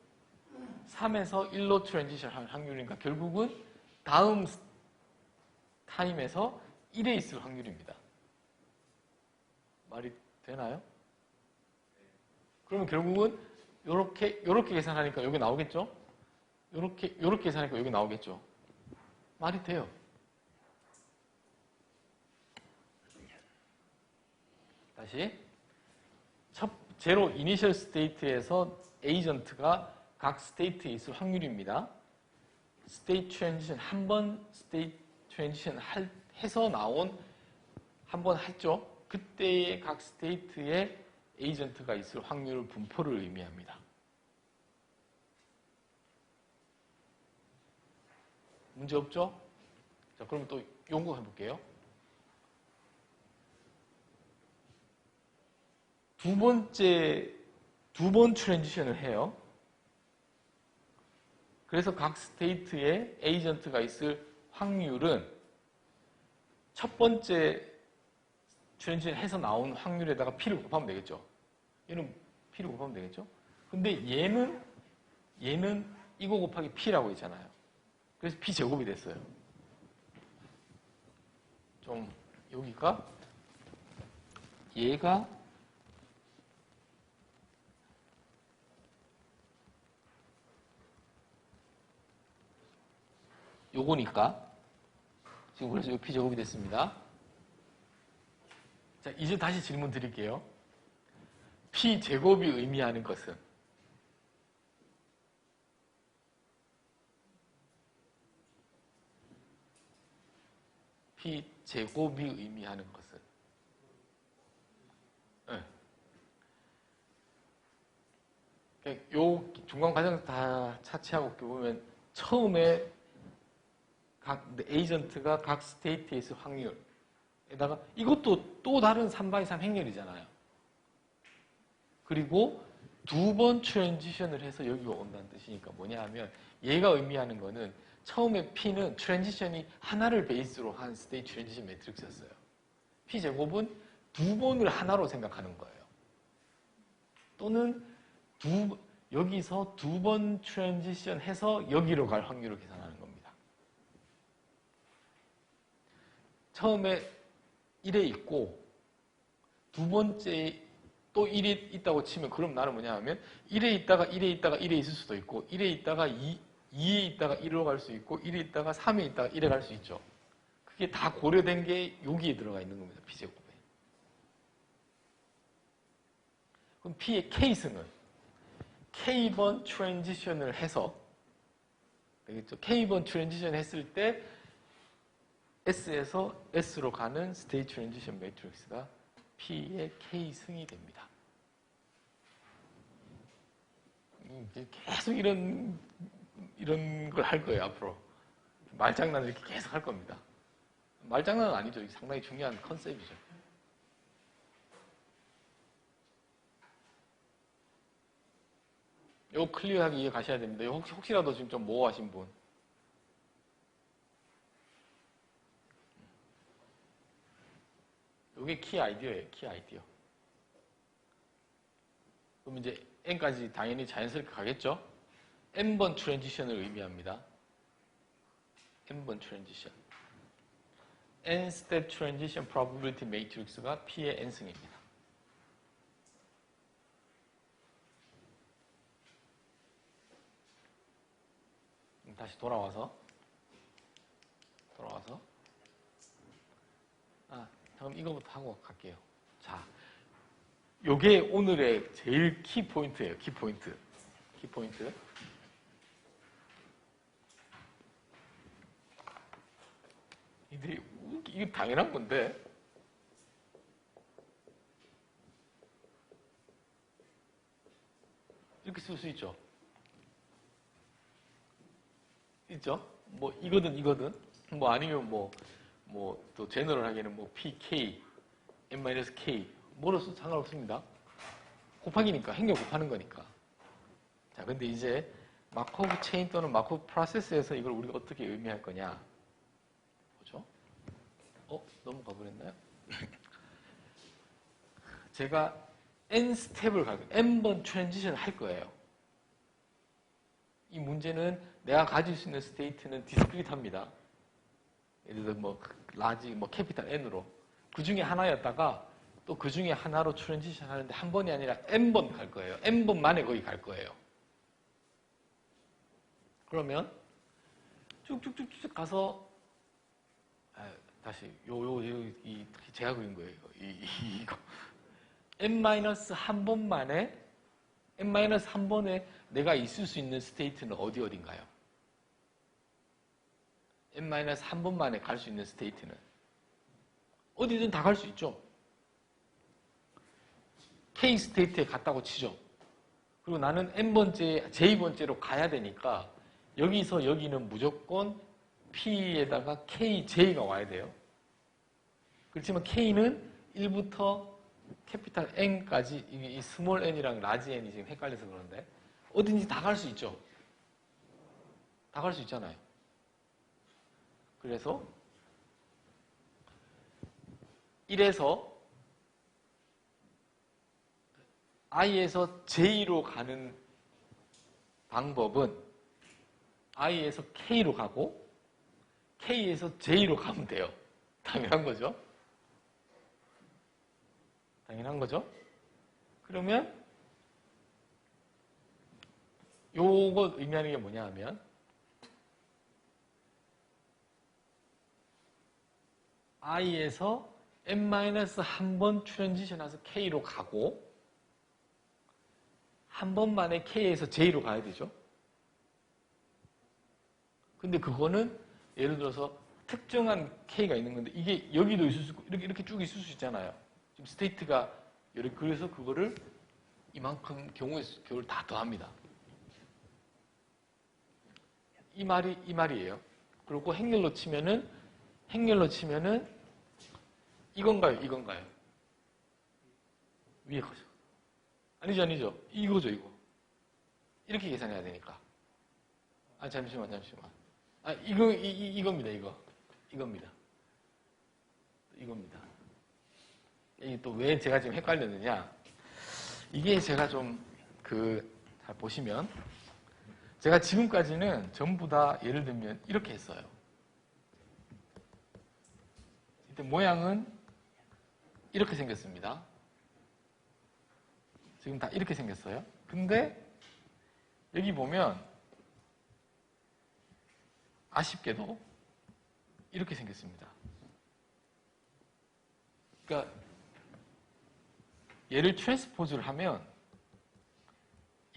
3에서 1로 트랜지션 할 확률이니까 결국은 다음 타임에서 1에 있을 확률입니다. 말이 되나요? 그러면 결국은 요렇게 계산하니까 여기 나오겠죠? 요렇게 계산하니까 여기 나오겠죠? 말이 돼요. 다시 제로 이니셜 스테이트에서 에이전트가 각 스테이트에 있을 확률입니다. 스테이트 트랜지션 한 번 스테이트 트랜지션 해서 나온 한 번 했죠. 그때의 각 스테이트에 에이전트가 있을 확률 분포를 의미합니다. 문제 없죠? 자, 그러면 또 연구해 볼게요. 두 번 트랜지션을 해요. 그래서 각 스테이트에 에이전트가 있을 확률은 첫 번째 트랜지션 해서 나온 확률에다가 P를 곱하면 되겠죠. 얘는 P를 곱하면 되겠죠. 근데 얘는 이거 곱하기 P라고 있잖아요. 그래서 P 제곱이 됐어요. 좀 여기가 얘가 요거니까 지금 그래서 요 P 제곱이 됐습니다. 자, 이제 다시 질문 드릴게요. P 제곱이 의미하는 것은 P 제곱이 의미하는 것은 요 중간 과정 다 차치하고 보면 처음에 각 에이전트가 각 스테이트에 있을 확률에다가 이것도 또 다른 3x3 행렬이잖아요. 그리고 두 번 트랜지션을 해서 여기가 온다는 뜻이니까 뭐냐 하면 얘가 의미하는 거는 처음에 P는 트랜지션이 하나를 베이스로 한 스테이트 트랜지션 매트릭스였어요. P 제곱은 두 번을 하나로 생각하는 거예요. 또는 여기서 두 번 트랜지션 해서 여기로 갈 확률을 계산하는 겁니다. 처음에 1에 있고 두 번째 또 1에 있다고 치면 그럼 나는 뭐냐 하면 1에 있다가 1에 있다가 1에 있을 수도 있고 1에 있다가 2에 있다가 1로 갈 수 있고 1에 있다가 3에 있다가 1에 갈 수 있죠. 그게 다 고려된 게 여기에 들어가 있는 겁니다. P제곱에. 그럼 P의 케이스는 K번 트랜지션을 해서 되겠죠. K번 트랜지션 했을 때 S에서 S로 가는 스테이트 트랜지션 매트릭스가 P의 K승이 됩니다. 계속 이런 걸 할 거예요, 앞으로. 말장난을 이렇게 계속 할 겁니다. 말장난은 아니죠. 상당히 중요한 컨셉이죠. 이거 클리어하게 이해 가셔야 됩니다. 혹시라도 지금 좀 모호하신 분. 이게 키 아이디어예요, 키 아이디어. 그럼 이제 n까지 당연히 자연스럽게 가겠죠? n번 트랜지션을 의미합니다. n번 트랜지션. n-step transition probability matrix가 P의 n승입니다. 다시 돌아와서 그럼 이거부터 하고 갈게요. 자, 요게 오늘의 제일 키포인트예요. 키포인트. 이게 당연한 건데. 이렇게 쓸 수 있죠. 뭐 이거든. 뭐 아니면 뭐 또 제너럴하게는 뭐 PK, N-K 뭐로서 상관없습니다. 곱하기니까 행렬 곱하는 거니까. 자, 근데 이제 마코브 체인 또는 마코브 프로세스에서 이걸 우리가 어떻게 의미할 거냐 보죠. 넘어가 버렸나요? 제가 N 스텝을 갈 거예요. N번 트랜지션을 할 거예요. 이 문제는 내가 가질 수 있는 스테이트는 디스크리트합니다. 예를 들어 라지 캐피탈 N으로 그 중에 하나였다가 또 그 중에 하나로 트랜지션 하는데 한 번이 아니라 N번 갈 거예요. N번 만에 거기 갈 거예요. 그러면 쭉쭉쭉쭉 가서 다시 제가 그린 거예요. 이거 N-한 번 만에 N-한 번에 내가 있을 수 있는 스테이트는 어딘가요? N-한 번 만에 갈 수 있는 스테이트는 어디든 다 갈 수 있죠. K 스테이트에 갔다고 치죠. 그리고 나는 N번째, J번째로 가야 되니까 여기서 여기는 무조건 P에다가 KJ가 와야 돼요. 그렇지만 K는 1부터 캐피탈 N까지 이 스몰 n이랑 라지 n이 지금 헷갈려서 그러는데 어딘지 다 갈 수 있죠. 다 갈 수 있잖아요. 그래서 1에서 I에서 J로 가는 방법은 I에서 K로 가고 K에서 J로 가면 돼요. 당연한 거죠. 당연한 거죠. 그러면 요거 의미하는 게 뭐냐 하면 I에서 n-1번 트랜지션해서 K로 가고 한 번만에 K에서 J로 가야 되죠. 근데 그거는 예를 들어서 특정한 K가 있는 건데 이게 여기도 있을 수 있고 이렇게 쭉 있을 수 있잖아요. 지금 스테이트가 이렇게 그래서 그거를 이만큼 경우를 다 더합니다. 이 말이에요. 그리고 행렬로 치면은 이건가요? 이건가요? 위에 거죠. 아니죠. 이거죠, 이거. 이렇게 계산해야 되니까. 아, 잠시만. 아, 이겁니다, 이거. 이겁니다. 이게 또 왜 제가 지금 헷갈렸느냐. 이게 제가 좀, 잘 보시면, 제가 지금까지는 전부 다 예를 들면 이렇게 했어요. 이때 모양은 이렇게 생겼습니다. 지금 다 이렇게 생겼어요. 근데 여기 보면 아쉽게도 이렇게 생겼습니다. 그러니까 얘를 트랜스포즈를 하면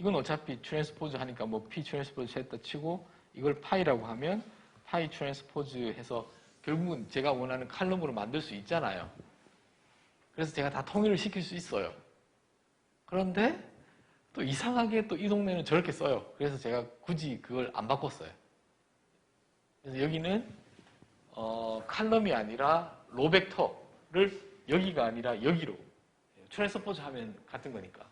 이건 어차피 트랜스포즈 하니까 뭐 P 트랜스포즈 했다 치고 이걸 파이라고 하면 파이 트랜스포즈 해서 결국은 제가 원하는 칼럼으로 만들 수 있잖아요. 그래서 제가 다 통일을 시킬 수 있어요. 그런데 또 이상하게 또 이 동네는 저렇게 써요. 그래서 제가 굳이 그걸 안 바꿨어요. 그래서 여기는 칼럼이 아니라 로벡터를 여기가 아니라 여기로 트랜스포즈 하면 같은 거니까.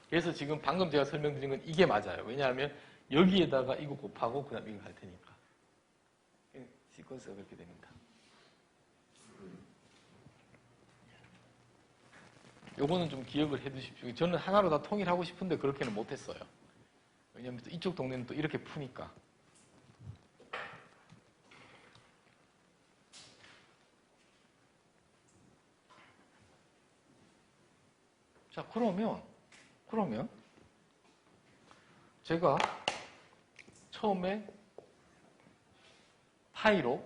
그래서 지금 방금 제가 설명드린 건 이게 맞아요. 왜냐하면 여기에다가 이거 곱하고 그 다음 이거 갈 테니까. 시퀀스가 그렇게 됩니다. 요거는 좀 기억을 해 두십시오. 저는 하나로 다 통일하고 싶은데 그렇게는 못했어요. 왜냐하면 또 이쪽 동네는 또 이렇게 푸니까. 자, 그러면 제가 처음에 파이로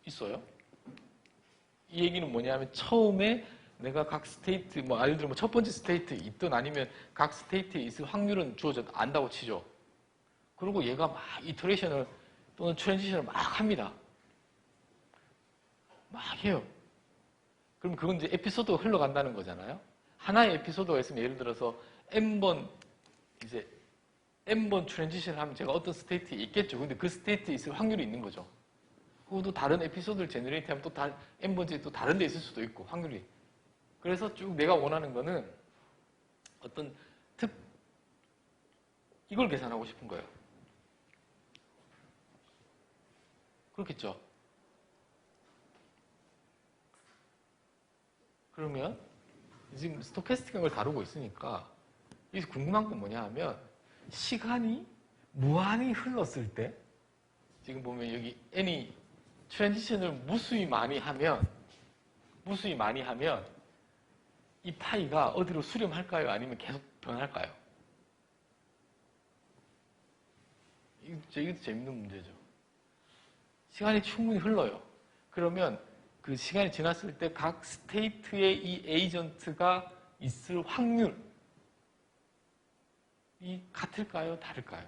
있어요. 이 얘기는 뭐냐면 처음에 내가 각 스테이트, 뭐 예를 들어 첫 번째 스테이트에 있든 아니면 각 스테이트에 있을 확률은 주어져 안다고 치죠. 그리고 얘가 막 이터레이션을 또는 트랜지션을 막 합니다. 막 해요. 그럼 그건 이제 에피소드가 흘러간다는 거잖아요. 하나의 에피소드가 있으면 예를 들어서 n번 트랜지션을 하면 제가 어떤 스테이트에 있겠죠. 근데 그 스테이트에 있을 확률이 있는 거죠. 그것도 다른 에피소드를 제너레이트 하면 또 n번째 또 다른 데 있을 수도 있고 확률이. 그래서 쭉 내가 원하는 거는 어떤 이걸 계산하고 싶은 거예요. 그렇겠죠. 그러면 지금 스토캐스틱한 걸 다루고 있으니까 여기서 궁금한 건 뭐냐 하면 시간이 무한히 흘렀을 때 지금 보면 여기 n이 트랜지션을 무수히 많이 하면 이 파이가 어디로 수렴할까요? 아니면 계속 변할까요? 이것도 재밌는 문제죠. 시간이 충분히 흘러요. 그러면 그 시간이 지났을 때 각 스테이트의 이 에이전트가 있을 확률이 같을까요? 다를까요?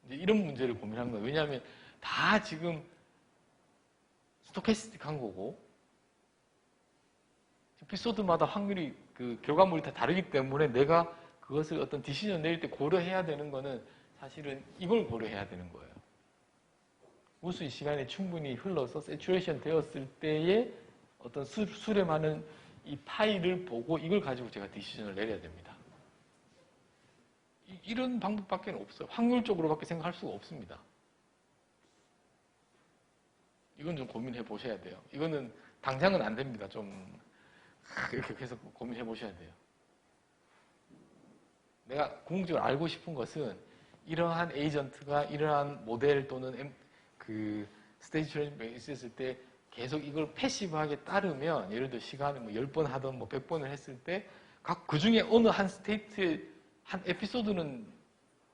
이제 이런 문제를 고민한 거예요. 왜냐하면 다 지금 스토캐스틱한 거고 에피소드마다 확률이 그 결과물이 다 다르기 때문에 내가 그것을 어떤 디시전 내릴 때 고려해야 되는 거는 사실은 이걸 고려해야 되는 거예요. 무수히 시간이 충분히 흘러서 세츄레이션 되었을 때의 어떤 수렴하는 이 파일을 보고 이걸 가지고 제가 디시전을 내려야 됩니다. 이런 방법밖에 없어요. 확률적으로밖에 생각할 수가 없습니다. 이건 좀 고민해 보셔야 돼요. 이거는 당장은 안 됩니다. 좀 이렇게 계속 고민해 보셔야 돼요. 내가 궁극적으로 알고 싶은 것은 이러한 에이전트가 이러한 모델 또는 그 스테이지 트랜지션이 있었을 때 계속 이걸 패시브하게 따르면 예를 들어 시간을 뭐 10번 하든 뭐 100번을 했을 때 각 그 중에 어느 한 스테이트 한 에피소드는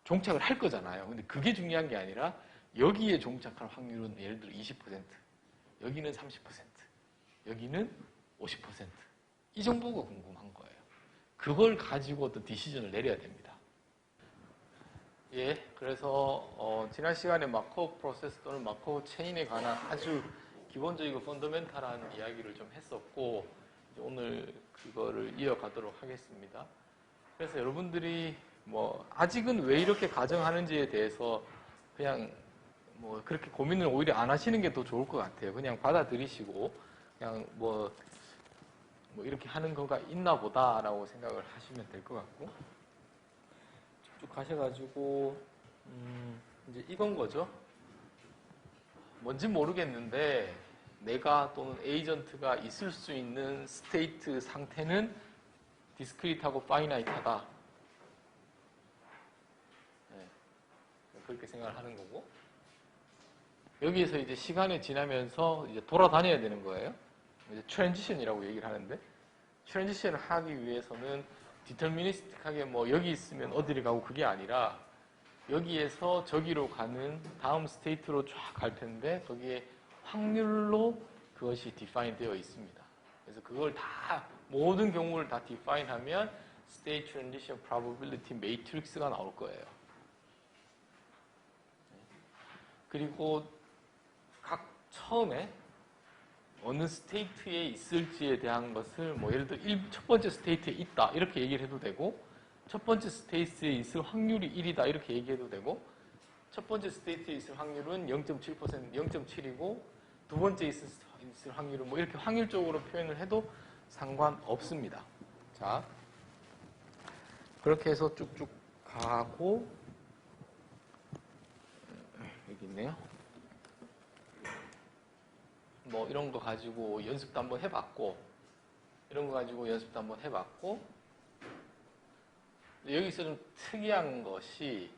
종착을 할 거잖아요. 근데 그게 중요한 게 아니라 여기에 종착할 확률은 예를 들어 20%, 여기는 30%, 여기는 50%. 이 정도가 궁금한 거예요. 그걸 가지고 어떤 디시전을 내려야 됩니다. 예, 그래서 지난 시간에 마코브 프로세스 또는 마코브 체인에 관한 아주 기본적이고 펀더멘탈한 이야기를 좀 했었고 오늘 그거를 이어가도록 하겠습니다. 그래서 여러분들이 뭐 아직은 왜 이렇게 가정하는지에 대해서 그냥 뭐 그렇게 고민을 오히려 안 하시는 게 더 좋을 것 같아요. 그냥 받아들이시고 그냥 뭐 이렇게 하는 거가 있나 보다라고 생각을 하시면 될 것 같고 쭉 가셔가지고 이제 이건 거죠. 뭔지 모르겠는데 내가 또는 에이전트가 있을 수 있는 스테이트 상태는 디스크리트하고 파이나이트하다. 네, 그렇게 생각을 하는 거고 여기에서 이제 시간이 지나면서 이제 돌아다녀야 되는 거예요. 이제 트랜지션이라고 얘기를 하는데 트랜지션을 하기 위해서는 디터미니스틱하게 뭐 여기 있으면 어디를 가고 그게 아니라 여기에서 저기로 가는 다음 스테이트로 쫙 갈 텐데 거기에 확률로 그것이 디파인 되어 있습니다. 그래서 그걸 다 모든 경우를 다 디파인하면 스테이트 트랜지션 프로버빌리티 매트릭스가 나올 거예요. 그리고 각 처음에 어느 스테이트에 있을지에 대한 것을 뭐 예를 들어 첫 번째 스테이트에 있다 이렇게 얘기를 해도 되고 첫 번째 스테이트에 있을 확률이 1이다 이렇게 얘기해도 되고 첫 번째 스테이트에 있을 확률은 0.7%, 0.7이고 두 번째 있을 확률은 뭐 이렇게 확률적으로 표현을 해도 상관없습니다. 자, 그렇게 해서 쭉쭉 가고 여기 있네요. 뭐 이런 거 가지고 연습도 한번 해봤고 이런 거 가지고 연습도 한번 해봤고 여기서 좀 특이한 것이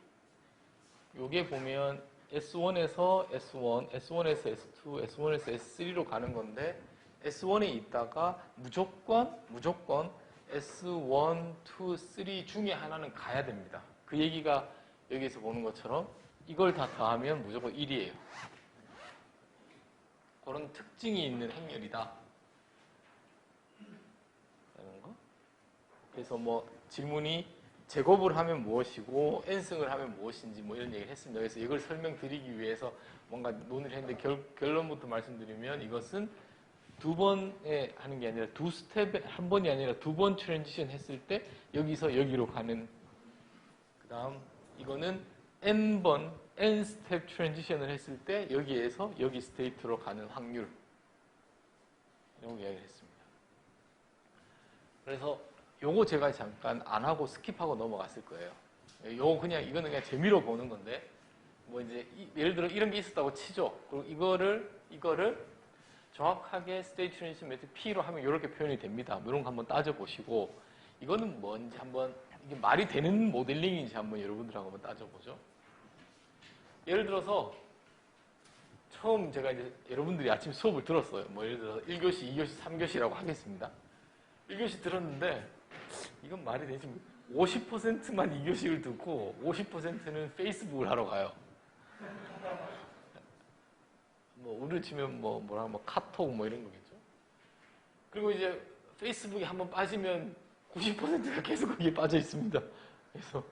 요게 보면 S1에서 S1, S1에서 S2, S1에서 S3로 가는 건데 S1에 있다가 무조건 S1, 2, 3 중에 하나는 가야 됩니다. 그 얘기가 여기서 보는 것처럼 이걸 다 더하면 무조건 1이에요. 그런 특징이 있는 행렬이다. 라는 거. 그래서 뭐 질문이 제곱을 하면 무엇이고 n승을 하면 무엇인지 뭐 이런 얘기를 했습니다. 그래서 이걸 설명드리기 위해서 뭔가 논의를 했는데 결론부터 말씀드리면 이것은 두 번에 하는 게 아니라 두 스텝에 한 번이 아니라 두 번 트랜지션 했을 때 여기서 여기로 가는 그 다음 이거는 n번 n 스텝 트랜지션을 했을 때 여기에서 여기 스테이트로 가는 확률 이런 거 이야기를 했습니다. 그래서 요거 제가 잠깐 안 하고 스킵하고 넘어갔을 거예요. 요거 그냥 이거는 그냥 재미로 보는 건데 뭐 이제 예를 들어 이런 게 있었다고 치죠. 그리고 이거를 정확하게 스테이트 트랜지션 매트릭 P로 하면 이렇게 표현이 됩니다. 뭐 이런 거 한번 따져보시고 이거는 뭔지 한번 이게 말이 되는 모델링인지 한번 여러분들하고 한번 따져보죠. 예를 들어서 처음 제가 이제 여러분들이 아침 수업을 들었어요. 뭐 예를 들어서 1교시, 2교시, 3교시라고 하겠습니다. 1교시 들었는데 이건 말이 되지 50%만 2교시를 듣고 50%는 페이스북을 하러 가요. 뭐 우리를 치면 뭐 카톡 뭐 이런 거겠죠. 그리고 이제 페이스북에 한번 빠지면 90%가 계속 거기에 빠져 있습니다. 그래서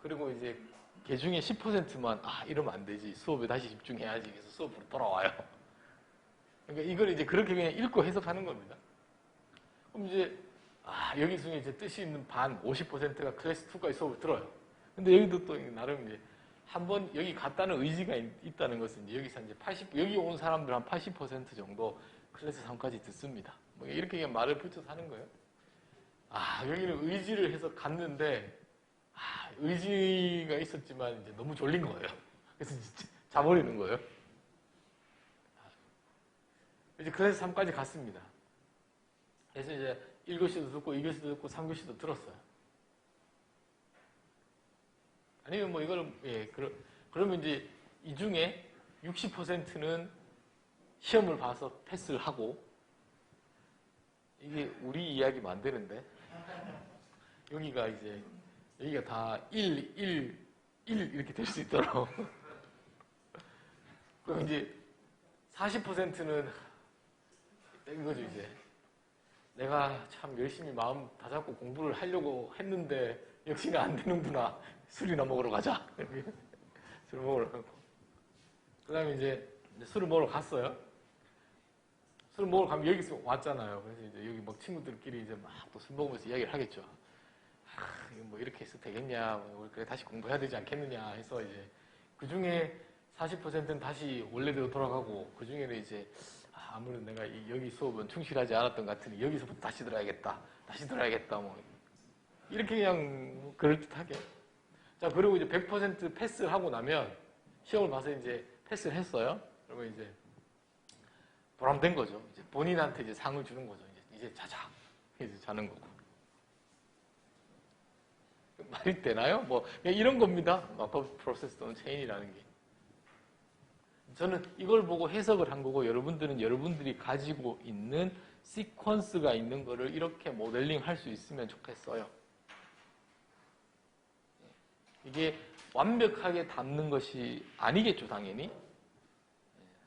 그리고 이제 개 중에 10%만 이러면 안 되지. 수업에 다시 집중해야지. 그래서 수업으로 돌아와요. 그러니까 이걸 이제 그렇게 그냥 읽고 해석하는 겁니다. 그럼 이제 여기서 이제 뜻이 있는 반 50%가 클래스 2까지 수업을 들어요. 근데 여기도 또 나름 이제 한번 여기 갔다는 의지가 있다는 것은 이제 여기서 이제 여기 온 사람들 한 80% 정도 클래스 3까지 듣습니다. 뭐 이렇게 그냥 말을 붙여서 하는 거예요. 여기는 의지를 해서 갔는데, 의지가 있었지만 이제 너무 졸린 거예요. 그래서 진짜 자버리는 거예요. 이제 그래서 3까지 갔습니다. 그래서 이제 1교시도 듣고 2교시도 듣고 3교시도 들었어요. 아니면 뭐 이거를, 그러면 이제 이 중에 60%는 시험을 봐서 패스를 하고, 이게 우리 이야기 만드는데, 여기가 다 1 이렇게 될 수 있도록. 그럼 이제 40%는 이거죠, 이제. 내가 참 열심히 마음 다잡고 공부를 하려고 했는데, 역시나 안 되는구나. 술이나 먹으러 가자. 술 먹으러 가고. 그 다음에 이제 술을 먹으러 갔어요. 술을 먹으러 가면 여기서 왔잖아요. 그래서 이제 여기 막 친구들끼리 이제 막 또 술 먹으면서 이야기를 하겠죠. 이거 뭐 이렇게 해서 되겠냐. 우리 그래 다시 공부해야 되지 않겠느냐 해서 이제 그 중에 40%는 다시 원래대로 돌아가고 그 중에는 이제 아무래도 내가 여기 수업은 충실하지 않았던 것 같으니 여기서부터 다시 들어야겠다. 다시 들어야겠다. 뭐 이렇게 그냥 그럴듯하게. 자, 그리고 이제 100% 패스를 하고 나면 시험을 봐서 이제 패스를 했어요. 그러면 이제 보람된 거죠. 이제 본인한테 이제 상을 주는 거죠. 이제 자자. 이제 자는 거고. 말이 되나요? 뭐 그냥 이런 겁니다. 마크업 프로세스 또는 체인이라는 게. 저는 이걸 보고 해석을 한 거고 여러분들은 여러분들이 가지고 있는 시퀀스가 있는 거를 이렇게 모델링 할 수 있으면 좋겠어요. 이게 완벽하게 담는 것이 아니겠죠, 당연히.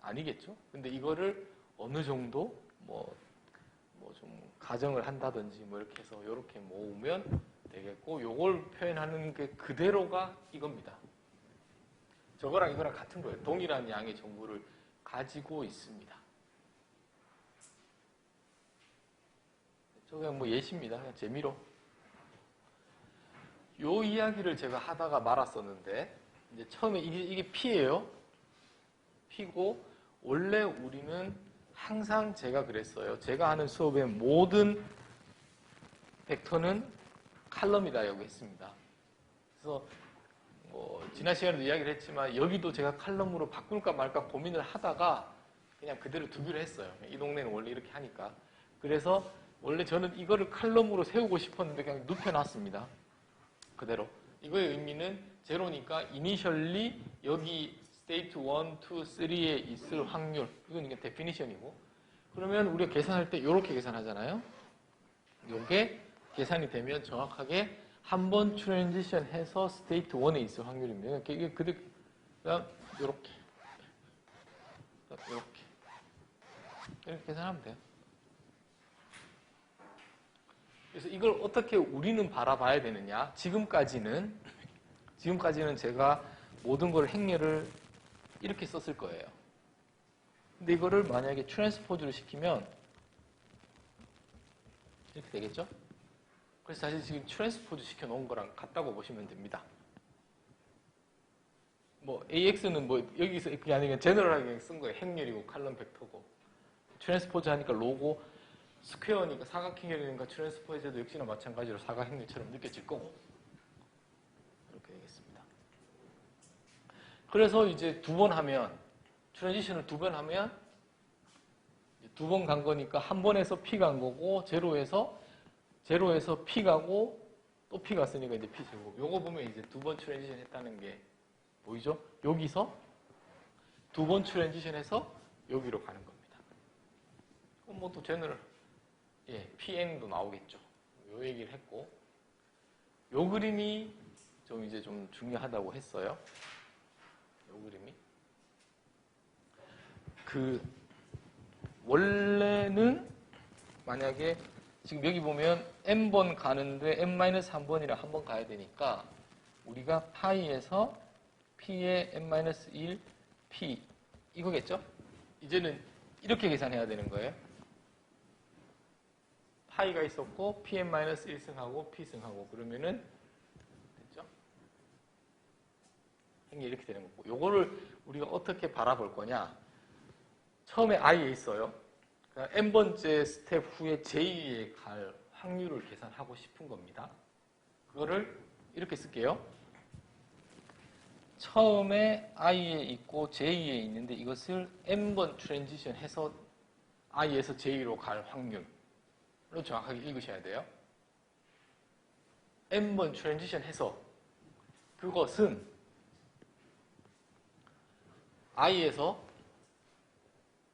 아니겠죠. 근데 이거를 어느 정도 뭐 좀 가정을 한다든지 뭐 이렇게 해서 이렇게 모으면 되겠고, 요걸 표현하는 게 그대로가 이겁니다. 저거랑 이거랑 같은 거예요. 동일한 양의 정보를 가지고 있습니다. 저 그냥 뭐 예시입니다. 그냥 재미로. 요 이야기를 제가 하다가 말았었는데, 이제 처음에 이게 P예요. P고, 원래 우리는 항상 제가 그랬어요. 제가 하는 수업의 모든 벡터는 칼럼이다라고 했습니다. 그래서 지난 시간에도 이야기를 했지만 여기도 제가 칼럼으로 바꿀까 말까 고민을 하다가 그냥 그대로 두기로 했어요. 이 동네는 원래 이렇게 하니까. 그래서 원래 저는 이거를 칼럼으로 세우고 싶었는데 그냥 눕혀놨습니다. 그대로. 이거의 의미는 제로니까 이니셜리 여기 스테이트 1, 2, 3에 있을 확률. 이건 이게 데피니션이고. 그러면 우리가 계산할 때 이렇게 계산하잖아요. 이게 계산이 되면 정확하게 한 번 트랜지션 해서 스테이트 1에 있을 확률입니다. 이게 그냥 이렇게. 이렇게 계산하면 돼요. 그래서 이걸 어떻게 우리는 바라봐야 되느냐. 지금까지는 제가 모든 걸 행렬을 이렇게 썼을 거예요. 근데 이거를 만약에 트랜스포즈를 시키면 이렇게 되겠죠? 그래서 사실 지금 트랜스포즈 시켜놓은 거랑 같다고 보시면 됩니다. 뭐 AX는 뭐 여기서 그게 아니라 제너럴하게 쓴 거예요. 행렬이고 칼럼 벡터고. 트랜스포즈 하니까 로고 스퀘어니까 사각행렬이니까 트랜스포즈도 역시나 마찬가지로 사각행렬처럼 느껴질 거고. 이렇게 되겠습니다. 그래서 이제 두 번 하면 트랜지션을 두 번 하면 두 번 간 거니까 한 번에서 P 간 거고 제로에서 P 가고 또 P 갔으니까 이제 P 제곱. 요거 보면 이제 두 번 트랜지션 했다는 게 보이죠? 여기서 두 번 트랜지션 해서 여기로 가는 겁니다. 그럼 뭐 또 제너럴 PN도 나오겠죠. 요 얘기를 했고 요 그림이 좀 중요하다고 했어요. 요 그림이 원래는 만약에 지금 여기 보면 n번 가는데 n-1번이랑 한 번 가야 되니까 우리가 파이에서 p의 n-1 p 이거겠죠? 이제는 이렇게 계산해야 되는 거예요. 파이가 있었고 pn-1승하고 p승하고 그러면은 됐죠? 행렬이 이렇게 되는 거고 요거를 우리가 어떻게 바라볼 거냐. 처음에 i에 있어요. 그러니까 n번째 스텝 후에 j.에 갈 확률을 계산하고 싶은 겁니다. 그거를 이렇게 쓸게요. 처음에 i에 있고 j에 있는데 이것을 n번 트랜지션 해서 i에서 j로 갈 확률로 정확하게 읽으셔야 돼요. n번 트랜지션 해서 그것은 i에서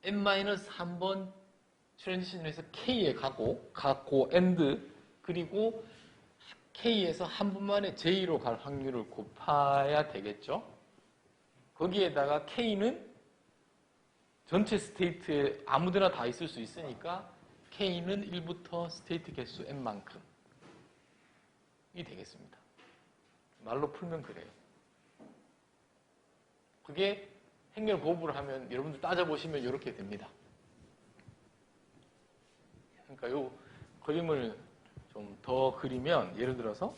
n-1번 트랜지션에서 k에 가고 and 그리고 k에서 한 번 만에 j로 갈 확률을 곱해야 되겠죠. 거기에다가 k는 전체 스테이트에 아무데나 다 있을 수 있으니까 k는 1부터 스테이트 개수 n만큼 이 되겠습니다. 말로 풀면 그래요. 그게 행렬 보부를 하면 여러분들 따져보시면 이렇게 됩니다. 그러니까 이 그림을 좀 더 그리면 예를 들어서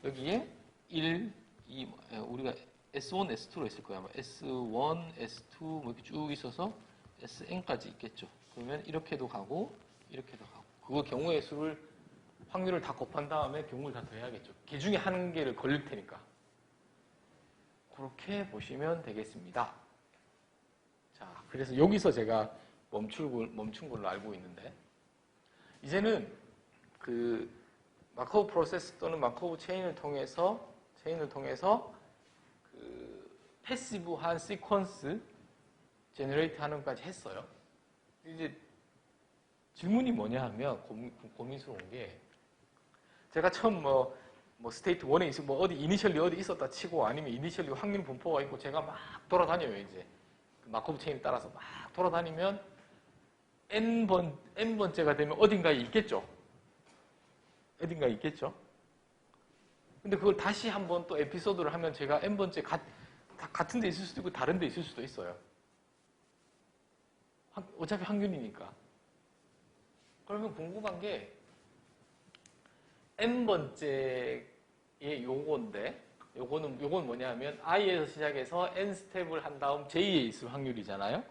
여기에 1, 2, 우리가 S1, S2로 있을 거야. S1, S2 뭐 이렇게 쭉 있어서 SN까지 있겠죠. 그러면 이렇게도 가고 이렇게도 가고 그거 경우의 수를 확률을 다 곱한 다음에 경우를 다 더해야겠죠. 그 중에 한 개를 걸릴 테니까. 그렇게 보시면 되겠습니다. 자, 그래서 여기서 제가 멈춘 걸로 알고 있는데 이제는 그 마코브 프로세스 또는 마코브 체인을 통해서 그 패시브한 시퀀스 제너레이트 하는 것까지 했어요. 이제 질문이 뭐냐 하면 고민스러운 게 제가 처음 뭐 스테이트 1에 있어 어디 이니셜리 어디 있었다 치고 아니면 이니셜리 확률 분포가 있고 제가 막 돌아다녀요. 이제 마코브 체인 따라서 막 돌아다니면 n번째가 되면 어딘가에 있겠죠. 어딘가에 있겠죠. 근데 그걸 다시 한번 또 에피소드를 하면 제가 n번째 같은 데 있을 수도 있고 다른 데 있을 수도 있어요. 어차피 확률이니까. 그러면 궁금한 게 n번째의 요건데 요건 뭐냐면 i에서 시작해서 n 스텝을 한 다음 j에 있을 확률이잖아요.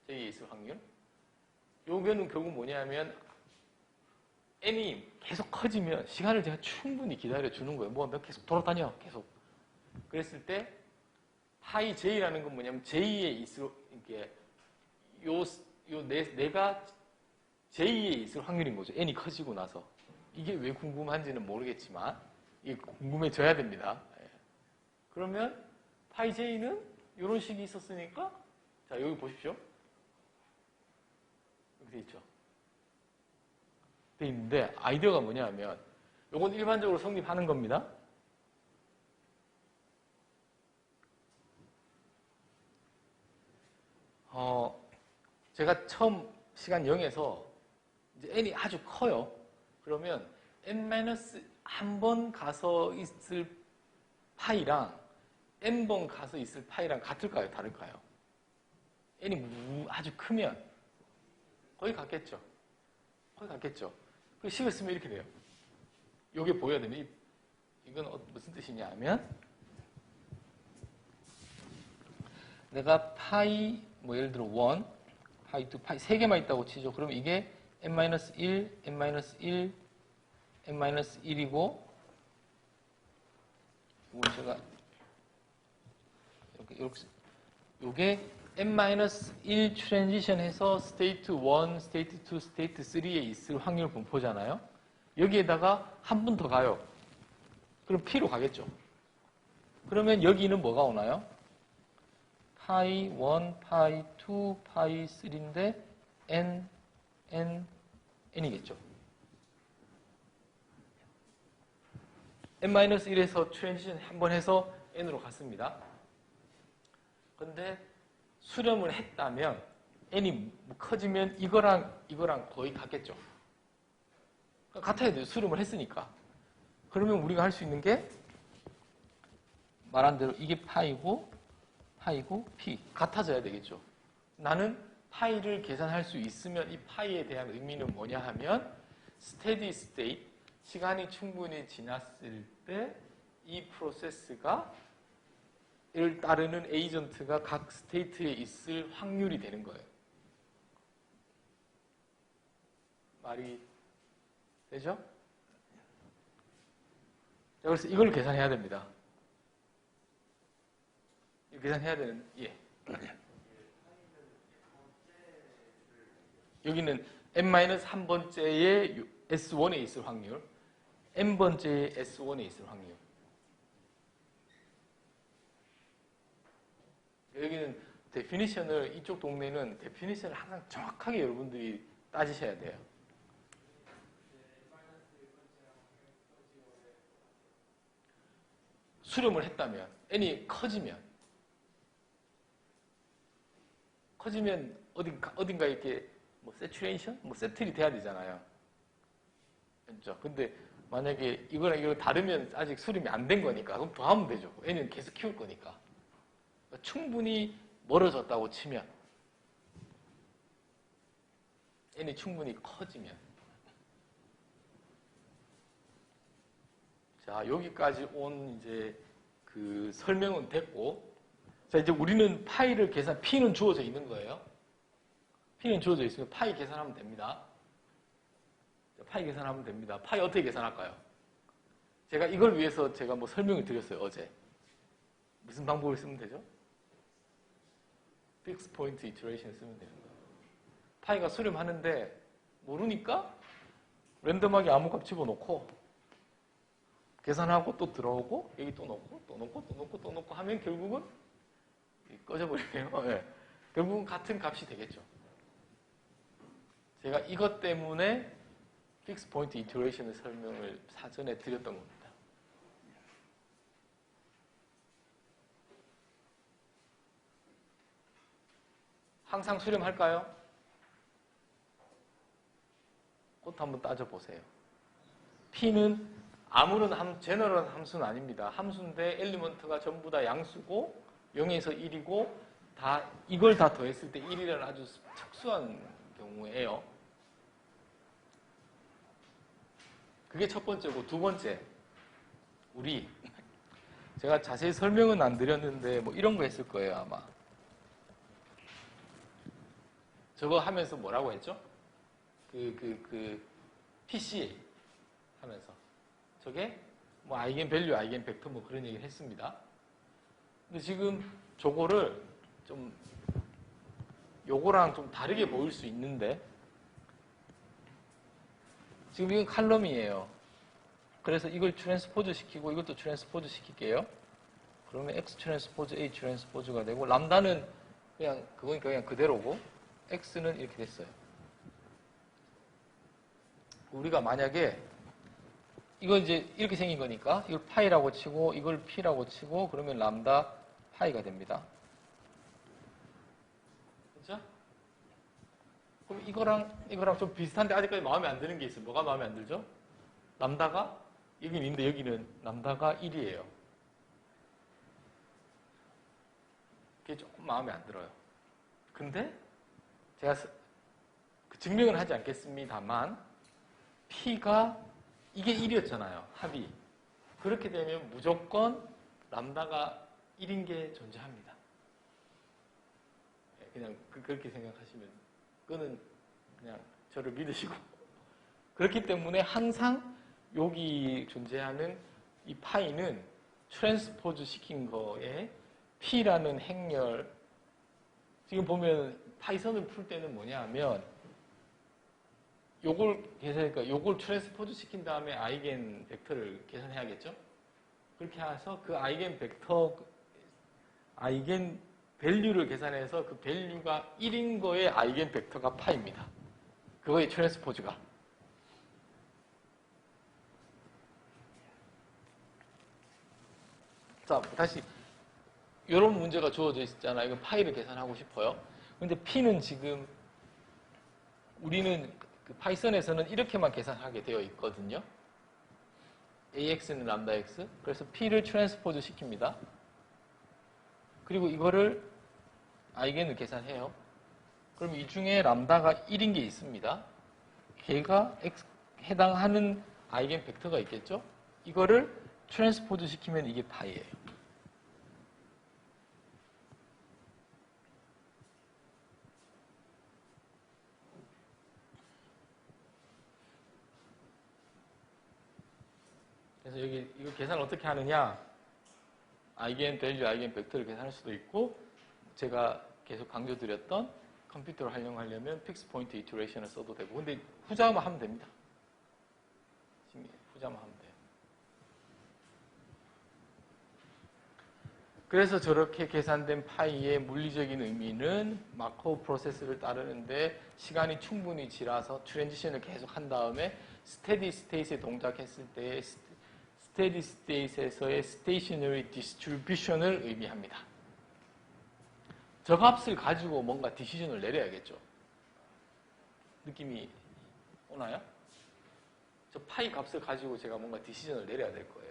j에 있을 확률. 요거는 결국 뭐냐면 n이 계속 커지면 시간을 제가 충분히 기다려 주는 거예요. 뭐 계속 돌아다녀 계속. 그랬을 때 파이 j라는 건 뭐냐면 j에 있을 이게 내가 j에 있을 확률인 거죠. n이 커지고 나서. 이게 왜 궁금한지는 모르겠지만 이게 궁금해져야 됩니다. 그러면 파이 j는 이런 식이 있었으니까 자 여기 보십시오. 여기 돼 있죠. 돼 있는데 아이디어가 뭐냐 하면 이건 일반적으로 성립하는 겁니다. 제가 처음 시간 0에서 이제 n이 아주 커요. 그러면 n-1번 가서 있을 파이랑 n번 가서 있을 파이랑 같을까요? 다를까요? n이 아주 크면 거의 같겠죠. 거의 같겠죠. 그 식을 쓰면 이렇게 돼요. 이게 보여야 되면 이건 무슨 뜻이냐 하면 내가 파이 뭐 예를 들어 1, 파이 2, 파이 3개만 있다고 치죠. 그러면 이게 n-1, n-1, n-1이고 이거 제가 이렇게 요게 n-1 트랜지션해서 스테이트 1, 스테이트 2, 스테이트 3에 있을 확률 분포잖아요. 여기에다가 한 번 더 가요. 그럼 P로 가겠죠. 그러면 여기는 뭐가 오나요? 파이 1, 파이 2, 파이 3인데 n이겠죠. n-1에서 트랜지션 한번 해서 n으로 갔습니다. 근데 수렴을 했다면 n이 커지면 이거랑 거의 같겠죠. 같아야 돼요. 수렴을 했으니까. 그러면 우리가 할 수 있는 게 말한 대로 이게 파이고 p 같아져야 되겠죠. 나는 파이를 계산할 수 있으면 이 파이에 대한 의미는 뭐냐 하면 스테디 스테이트 시간이 충분히 지났을 때 이 프로세스가 를 따르는 에이전트가 각 스테이트에 있을 확률이 되는 거예요. 말이 되죠? 자, 그래서 이걸 계산해야 됩니다. 이거 계산해야 되는, 예. 여기는 n-1번째의 S1에 있을 확률, n번째의 S1에 있을 확률. 여기는 데피니션을, 이쪽 동네는 데피니션을 항상 정확하게 여러분들이 따지셔야 돼요. 수렴을 했다면, n이 커지면 어딘가 이렇게 뭐 세츄레이션? 뭐 세틀이 돼야 되잖아요. 그렇죠? 근데 만약에 이거랑 이거 다르면 아직 수렴이 안 된 거니까 그럼 더 하면 되죠. n은 계속 키울 거니까. 그러니까 충분히 멀어졌다고 치면 n이 충분히 커지면 자, 여기까지 온 이제 그 설명은 됐고 자, 이제 우리는 파이를 P는 주어져 있는 거예요. P는 주어져 있으면 파이 계산하면 됩니다. 파이 계산하면 됩니다. 파이 어떻게 계산할까요? 제가 이걸 위해서 제가 뭐 설명을 드렸어요, 어제. 무슨 방법을 쓰면 되죠? 픽스 포인트 이터레이션 쓰면 되는 거예요. 파이가 수렴하는데 모르니까 랜덤하게 아무 값 집어넣고 계산하고 또 들어오고 여기 또 넣고 또 넣고 또 넣고 또 넣고 하면 결국은 꺼져버리네요. 네. 결국은 같은 값이 되겠죠. 제가 이것 때문에 픽스 포인트 이터레이션의 설명을 사전에 드렸던 겁니다. 항상 수렴할까요? 그것도 한번 따져보세요. P는 아무런 제너럴 함수는 아닙니다. 함수인데 엘리먼트가 전부 다 양수고 0에서 1이고 이걸 다 더했을 때 1이라는 아주 특수한 경우예요. 그게 첫 번째고 두 번째 제가 자세히 설명은 안 드렸는데 뭐 이런 거 했을 거예요 아마. 저거 하면서 뭐라고 했죠? PC 하면서 저게 뭐 아이겐 밸류, 아이겐 벡터 뭐 그런 얘기를 했습니다. 근데 지금 저거를 좀 요거랑 좀 다르게 보일 수 있는데 지금 이건 칼럼이에요. 그래서 이걸 트랜스포즈 시키고 이것도 트랜스포즈 시킬게요. 그러면 X 트랜스포즈 A 트랜스포즈가 되고 람다는 그냥 그대로고 X는 이렇게 됐어요. 우리가 만약에 이거 이제 이렇게 생긴 거니까 이걸 파이라고 치고 이걸 P라고 치고 그러면 람다 파이가 됩니다. 그렇죠? 그럼 이거랑 좀 비슷한데 아직까지 마음에 안 드는 게 있어요. 뭐가 마음에 안 들죠? 람다가 여기는 있는데 여기는 람다가 1이에요. 그게 조금 마음에 안 들어요. 근데 제가 증명은 하지 않겠습니다만 P가 이게 1이었잖아요. 합이. 그렇게 되면 무조건 람다가 1인 게 존재합니다. 그냥 그렇게 생각하시면 그거는 그냥 저를 믿으시고 그렇기 때문에 항상 여기 존재하는 이 파이는 트랜스포즈 시킨 거에 P라는 행렬 지금 보면 파이썬을 풀 때는 뭐냐 하면 요걸 계산하니까 요걸 트랜스포즈 시킨 다음에 아이겐 벡터를 계산해야겠죠? 그렇게 해서 그 아이겐 밸류를 계산해서 그 밸류가 1인 거의 아이겐 벡터가 파입니다. 그거의 트랜스포즈가. 자, 다시 이런 문제가 주어져 있잖아요. 이건 파이를 계산하고 싶어요. 근데 P는 지금 우리는 그 파이썬에서는 이렇게만 계산하게 되어 있거든요. AX는 람다 X. 그래서 P를 트랜스포즈 시킵니다. 그리고 이거를 아이겐을 계산해요. 그럼 이 중에 람다가 1인 게 있습니다. 걔가 X 해당하는 아이겐 벡터가 있겠죠? 이거를 트랜스포즈 시키면 이게 파이예요. 그래서 여기 이거 계산을 어떻게 하느냐? 아이겐 밸류, 아이겐 벡터를 계산할 수도 있고 제가 계속 강조드렸던 컴퓨터를 활용하려면 픽스 포인트 이터레이션을 써도 되고 근데 후자만 하면 됩니다. 후자만 하면 돼요. 그래서 저렇게 계산된 파이의 물리적인 의미는 마코브 프로세스를 따르는데 시간이 충분히 지나서 트랜지션을 계속 한 다음에 스테디 스테이트에 동작했을 때의 스테디 스테이트에서의 스테이셔너리 디스트리뷰션을 의미합니다. 저 값을 가지고 뭔가 디시전을 내려야겠죠. 느낌이 오나요? 저 파이 값을 가지고 제가 뭔가 디시전을 내려야 될 거예요.